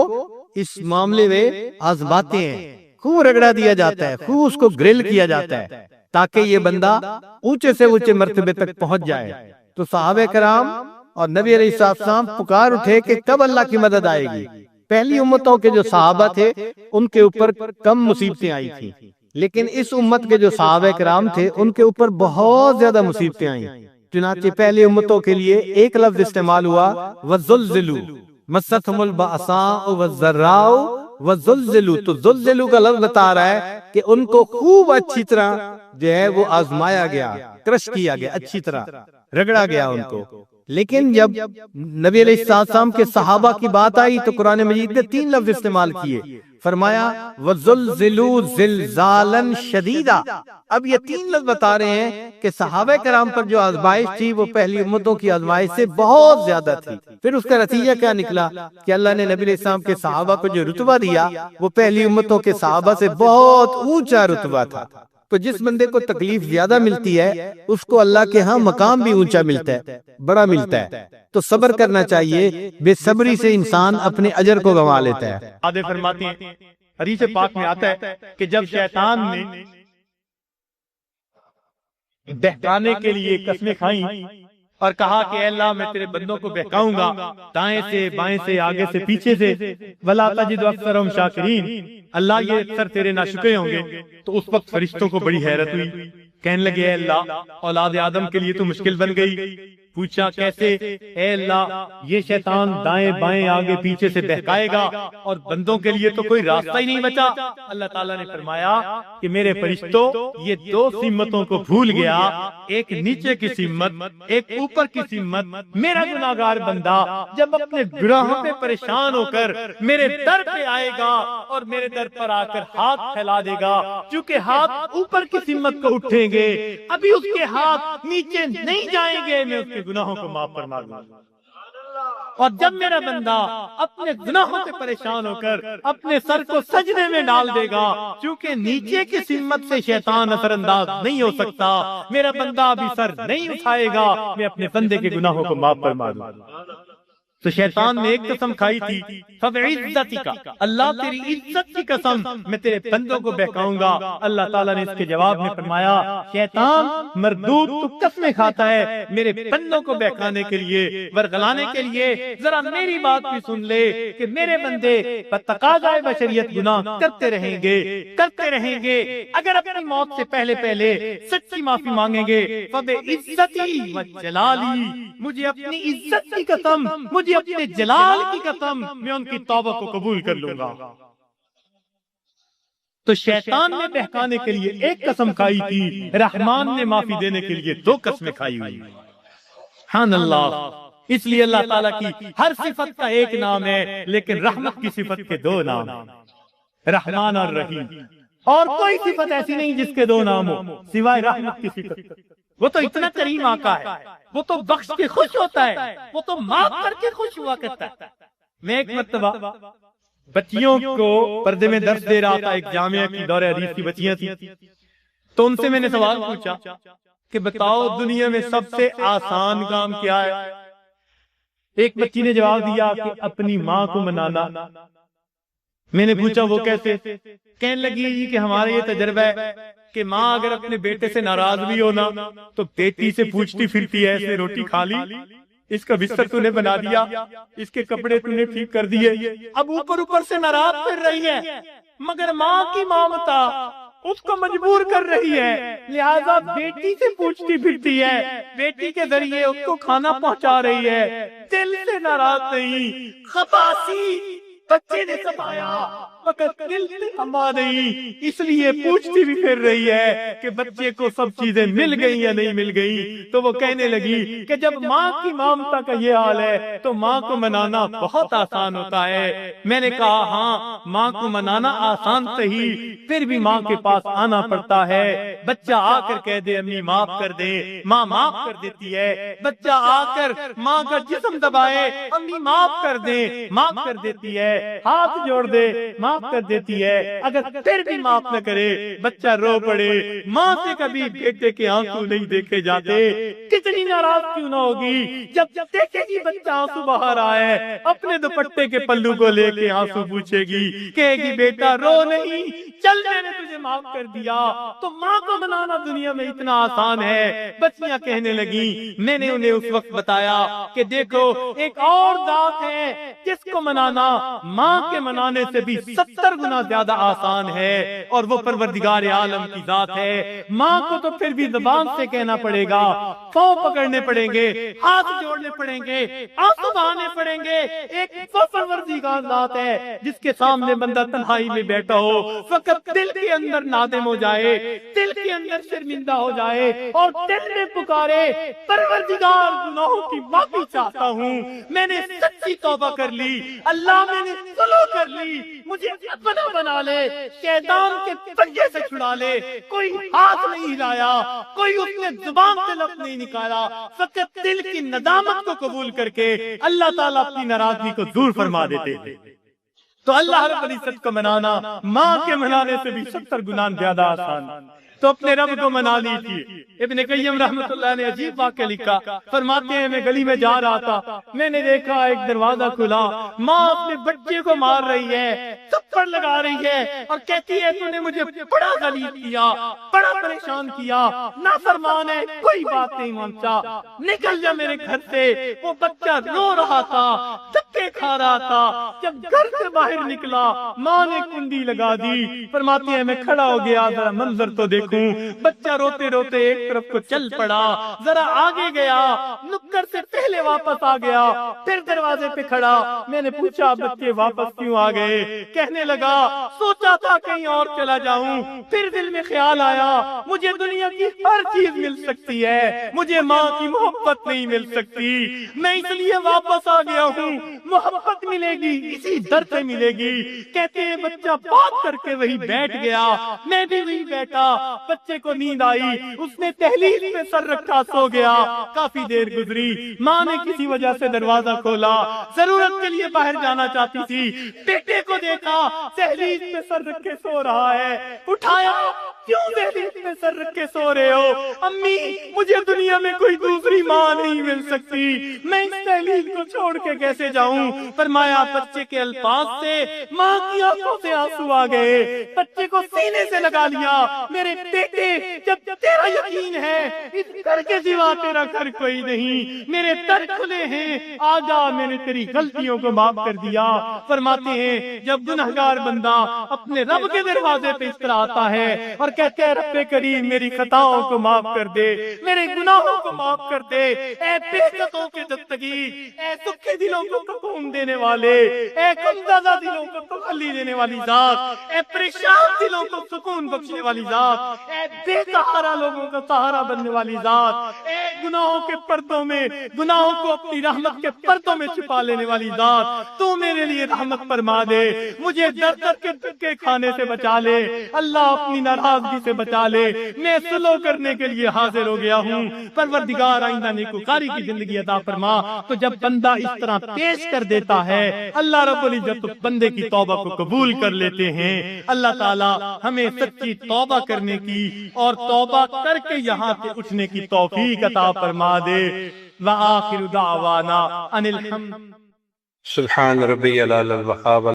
اس معاملے میں آزماتے ہیں، خوب رگڑا دیا جاتا ہے، خوب اس کو گرل کیا جاتا ہے تاکہ یہ بندہ اونچے سے اونچے مرتبے تک پہنچ جائے۔ تو صحابہ کرام اور نبی علیہ السلام پکار اٹھے کہ کب اللہ کی مدد آئے گی۔ پہلی امتوں کے جو صحابہ تھے ان کے اوپر کم مصیبتیں آئی تھیں، لیکن اس امت کے جو صحابہ کرام تھے ان کے اوپر بہت زیادہ مصیبتیں آئیں۔ چنانچہ پہلی امتوں کے لیے ایک لفظ استعمال ہوا وَزُلْزِلُوا، مَسَّتْهُمُ الْبَأْسَاءُ وَالضَّرَّاءُ وَزُلْزِلُوا، تو زلزلو کا لفظ بتا رہا ہے کہ ان کو خوب اچھی طرح جو ہے وہ آزمایا گیا، کرش کیا گیا، اچھی طرح رگڑا گیا ان کو۔ لیکن جب نبی علیہ السلام کے صحابہ کی بات آئی تو قرآن مجید نے 3 لفظ استعمال کیے، فرمایا وَزُلْزِلُوا زِلْزَالًا شَدِيدًا۔ اب یہ 3 لفظ بتا رہے ہیں کہ صحابہ کرام پر جو آزمائش تھی وہ پہلی امتوں کی آزمائش سے بہت زیادہ تھی۔ پھر اس کا نتیجہ کیا نکلا کہ اللہ نے نبی علیہ السلام کے صحابہ کو جو رتبہ دیا وہ پہلی امتوں کے صحابہ سے بہت اونچا رتبہ تھا۔ تو جس بندے کو تکلیف زیادہ ملتی ہے اس کو اللہ کے ہاں مقام بھی اونچا ملتا ہے، بڑا ملتا ہے۔ تو صبر کرنا چاہیے، بے صبری سے انسان اپنے اجر کو گنوا لیتا ہے۔ آدھے فرماتے ہیں، حدیث پاک میں آتا ہے کہ جب شیطان نے بہکانے کے لیے قسمیں کھائیں اور کہا کہ اے اللہ میں تیرے بندوں کو بہکاؤں گا دائیں سے بائیں سے آگے سے پیچھے سے، وَلَا تَجِدُ أَكْثَرَهُمْ شَاكِرِينَ، اللہ یہ اکثر تیرے ناشکرے ہوں گے۔ تو اس وقت فرشتوں کو بڑی حیرت ہوئی، کہنے لگے اے اللہ اولاد آدم کے لیے تو مشکل بن گئی۔ پوچھا کیسے؟ اے اللہ یہ شیطان دائیں بائیں آگے پیچھے سے بہکائے گا اور بندوں کے لیے تو کوئی راستہ ہی نہیں بچا۔ اللہ تعالیٰ نے فرمایا کہ میرے فرشتوں یہ 2 سمتوں کو بھول گیا، ایک نیچے کی سمت ایک اوپر کی سمت۔ میرا گناہگار بندہ جب اپنے گناہوں پہ پریشان ہو کر میرے در پہ آئے گا اور میرے در پر آ کر ہاتھ پھیلا دے گا، چونکہ ہاتھ اوپر کی سمت کو اٹھیں گے، ابھی اس کے ہاتھ نیچے نہیں جائیں گے، میں اس کے گناہوں کو معاف فرما دوں گا۔ اور جب میرا بندہ اپنے گناہوں سے پریشان ہو کر اپنے سر کو سجدے میں ڈال دے گا، چونکہ نیچے کی سمت سے شیطان اثر انداز نہیں ہو سکتا، میرا بندہ ابھی سر نہیں اٹھائے گا، میں اپنے بندے کے گناہوں کو معاف فرما دوں گا۔ تو شیطان نے ایک قسم کھائی تھی، فَبِعِزَّتِكَ، اللہ تیری عزت کی قسم میں تیرے بندوں کو بہکاؤں گا۔ اللہ تعالیٰ نے اس کے جواب میں فرمایا شیطان مردود تو قسمیں کھاتا ہے میرے بندوں کو بہکانے کے لیے، ورغلانے کے لیے۔ ذرا میری بات بھی سن لے کہ میرے بندے بتقاضائے بشریت گناہ کرتے رہیں گے، اگر اپنی موت سے پہلے سچی معافی مانگیں گے، فَبِعِزَّتِي وَجَلَالِي، مجھے اپنی عزت کی قسم، مجھے اپنے جلال کی قسم، میں ان کی توبہ کو قبول کر لوں گا۔ تو شیطان نے بہکانے کے لیے ایک قسم کھائی تھی، رحمان نے معافی دینے کے لیے 2 قسمیں کھائی ہوئی۔ سبحان اللہ۔ اس لیے اللہ تعالیٰ کی ہر صفت کا ایک نام ہے، لیکن رحمت کی صفت کے 2 نام ہیں، رحمان اور رحیم۔ اور کوئی صفت ایسی نہیں جس کے 2 نام ہو سوائے رحمت کی صفت۔ وہ تو اتنا کریم آقا ہے، وہ تو بخش کے خوش ہوتا ہے، وہ تو معاف کر کے خوش ہوا کرتا ہے۔ میں ایک مرتبہ بچیوں کو پردے میں درس دے رہا تھا، ایک جامعہ کی دور حدیث کی بچیاں تھیں، تو ان سے میں نے سوال پوچھا کہ بتاؤ دنیا میں سب سے آسان کام کیا ہے؟ ایک بچی نے جواب دیا کہ اپنی ماں کو منانا۔ میں نے پوچھا وہ کیسے؟ کہنے لگی کہ ہمارا یہ تجربہ ہے کہ ماں اگر اپنے بیٹے سے ناراض بھی ہونا تو بیٹی سے پوچھتی پھرتی ہے ایسے روٹی کھا لی، اس کا بستر تو نے بنا دیا، اس کے کپڑے تو نے ٹھیک کر دیے، اب اوپر سے ناراض پھر رہی ہے، مگر ماں کی ممتا اس کو مجبور کر رہی ہے، لہذا بیٹی سے پوچھتی پھرتی ہے، بیٹی کے ذریعے اس کو کھانا پہنچا رہی ہے، دل سے ناراض نہیں، خباسی بچے نے سمایا مگر دل سے سما نہیں، اس لیے پوچھتی بھی پھر رہی ہے کہ بچے کو سب چیزیں مل گئی یا نہیں مل گئی۔ تو وہ کہنے لگی کہ جب ماں کی ممتا کا یہ حال ہے تو ماں کو منانا بہت آسان ہوتا ہے۔ میں نے کہا ہاں ماں کو منانا آسان صحیح، پھر بھی ماں کے پاس آنا پڑتا ہے۔ بچہ آ کر کہہ دے امی معاف کر دے، ماں معاف کر دیتی ہے۔ بچہ آ کر ماں کا جسم دبائے، امی معاف کر دے، معاف کر دیتی ہے۔ ہاتھ جوڑ دے، معاف کر دیتی ہے۔ اگر پھر بھی معاف نہ کرے، بچہ رو پڑے، ماں سے کبھی بیٹے کے آنسو نہیں دیکھے جاتے، کتنی ناراض کیوں نہ ہوگی جب دیکھے گی بچہ آنسو بہا رہا ہے، اپنے دوپٹے کے پلو کو لے کے آنسو پوچھے گی، کہے گی بیٹا رو نہیں، چل میں نے تجھے معاف کر دیا۔ تو ماں کو منانا دنیا میں اتنا آسان ہے۔ بچیاں کہنے لگی، میں نے انہیں اس وقت بتایا کہ دیکھو ایک اور ذات ہے جس کو منانا ماں کے منانے سے بھی 70 گنا زیادہ آسان ہے، اور وہ پروردگار عالم کی ذات ہے۔ ماں کو تو پھر بھی زبان سے کہنا پڑے گا، پاؤں پکڑنے پڑیں گے، ہاتھ جوڑنے پڑیں گے، آنسو بہانے پڑیں گے۔ ایک وہ پروردگار ذات ہے جس کے سامنے بندہ تنہائی میں بیٹھا ہو، فقط دل کے اندر نادم ہو جائے، دل کے اندر شرمندہ ہو جائے اور دل میں پکارے، پروردگار گناہوں کی معافی چاہتا ہوں، میں نے سچی توبہ کر لی، اللہ میں نے سلو کر لی، مجھے اپنا بنا لے، شیطان کے پنجے سے چھڑا لے۔ کوئی ہاتھ نہیں ہلایا، کوئی اس نے زبان سے لفظ نہیں نکالا، فقط دل کی ندامت کو قبول کر کے اللہ تعالیٰ اپنی ناراضگی کو دور فرما دیتے ہیں۔ تو اللہ رب العزت کو منانا ماں کے منانے سے بھی 70 گنا زیادہ آسان۔ تو اپنے رب کو منا لیجیے۔ ابن قیم رحمۃ اللہ نے عجیب واقعہ لکھا، فرماتے ہیں میں گلی میں جا رہا تھا، میں نے دیکھا ایک دروازہ کھلا، ماں اپنے بچے کو مار رہی ہے، تھپڑ لگا رہی ہے اور کہتی ہے تو نے مجھے بڑا ذلیل کیا، بڑا پریشان کیا، نافرمان ہے، کوئی بات نہیں مانتا، نکل جا میرے گھر سے۔ وہ بچہ رو رہا تھا، دھکے کھا رہا تھا، جب گھر سے باہر نکلا ماں نے کنڈی لگا دی۔ فرماتے ہیں میں کھڑا ہو گیا، ذرا منظر تو دیکھوں، بچہ روتے روتے ایک طرف کو چل پڑا، ذرا آگے گیا، نکر سے پہلے واپس آ گیا، پھر دروازے پہ کھڑا، میں نے پوچھا بچے واپس کیوں آ گئے؟ کہنے لگا سوچا تھا کہیں اور چلا جاؤں، پھر دل میں خیال آیا مجھے دنیا کی ہر چیز مل سکتی ہے، مجھے ماں کی محبت نہیں مل سکتی، میں اس لیے واپس آ گیا ہوں، محبت ملے گی اسی در سے ملے گی۔ کہتے ہیں بچہ بات کر کے وہی بیٹھ گیا، میں بھی وہی بیٹھا، بچے کو نیند آئی، اس نے تحلیل پہ سر رکھا سو گیا۔ کافی دیر گزری، ماں نے کسی وجہ سے دروازہ کھولا، ضرورت کے لیے باہر جانا چاہتی تھی، بیٹے کو دیکھا تحلیل پہ سر رکھے سو رہا ہے، اٹھایا، کیوں تحلیل پہ سر رکھے سو رہے ہو؟ امی مجھے دنیا میں کوئی دوسری ماں نہیں مل سکتی، میں اس تحلیل کو چھوڑ کے کیسے جاؤں؟ فرمایا بچے کے الفاظ سے ماں کی آنکھوں سے آنسو آ گئے، بچے کو سینے سے لگا لیا، میرے بیٹے جب تیرا یقین ہے اس گھر کے سوا تیرا گھر کوئی نہیں، میرے در کھلے ہیں، آجا میں نے تیری غلطیوں کو معاف کر دیا۔ فرماتے ہیں جب گنہگار بندہ اپنے رب کے دروازے پہ اس طرح آتا ہے اور کہتے ہیں رب کریم میری خطاؤں کو معاف کر دے، میرے گناہوں کو معاف کر دے، اے بے قصوں کے دستگیر، اے دکھے دلوں کو سکون دینے والے، اے غمزدہ دلوں کو تسلی دینے والی ذات، اے پریشان دلوں کو سکون بخشنے والی ذات، اے بے سہارا لوگوں کا سہارا بننے والی ذات، اے گناہوں کے پردوں میں گناہوں کو اپنی رحمت کے پردوں میں چھپا لینے والی ذات، تو میرے لیے رحمت فرما دے، مجھے در در کے دھکے کھانے سے بچا لے، اللہ اپنی ناراضگی سے بچا لے، میں سلو کرنے کے لیے حاضر ہو گیا ہوں، پروردگار آئندہ نیکوکاری کی زندگی عطا فرما۔ تو جب بندہ اس طرح پیش کر دیتا ہے اللہ رب العزت بندے کی توبہ کو قبول کر لیتے ہیں۔ اللہ تعالی ہمیں سچی توبہ کرنے کی اور توبہ کر کے یہاں سے اٹھنے کی توفیق عطا فرما دے۔ وآخر دعوانا ان الحمد سبحان ربی العلی الوہاب۔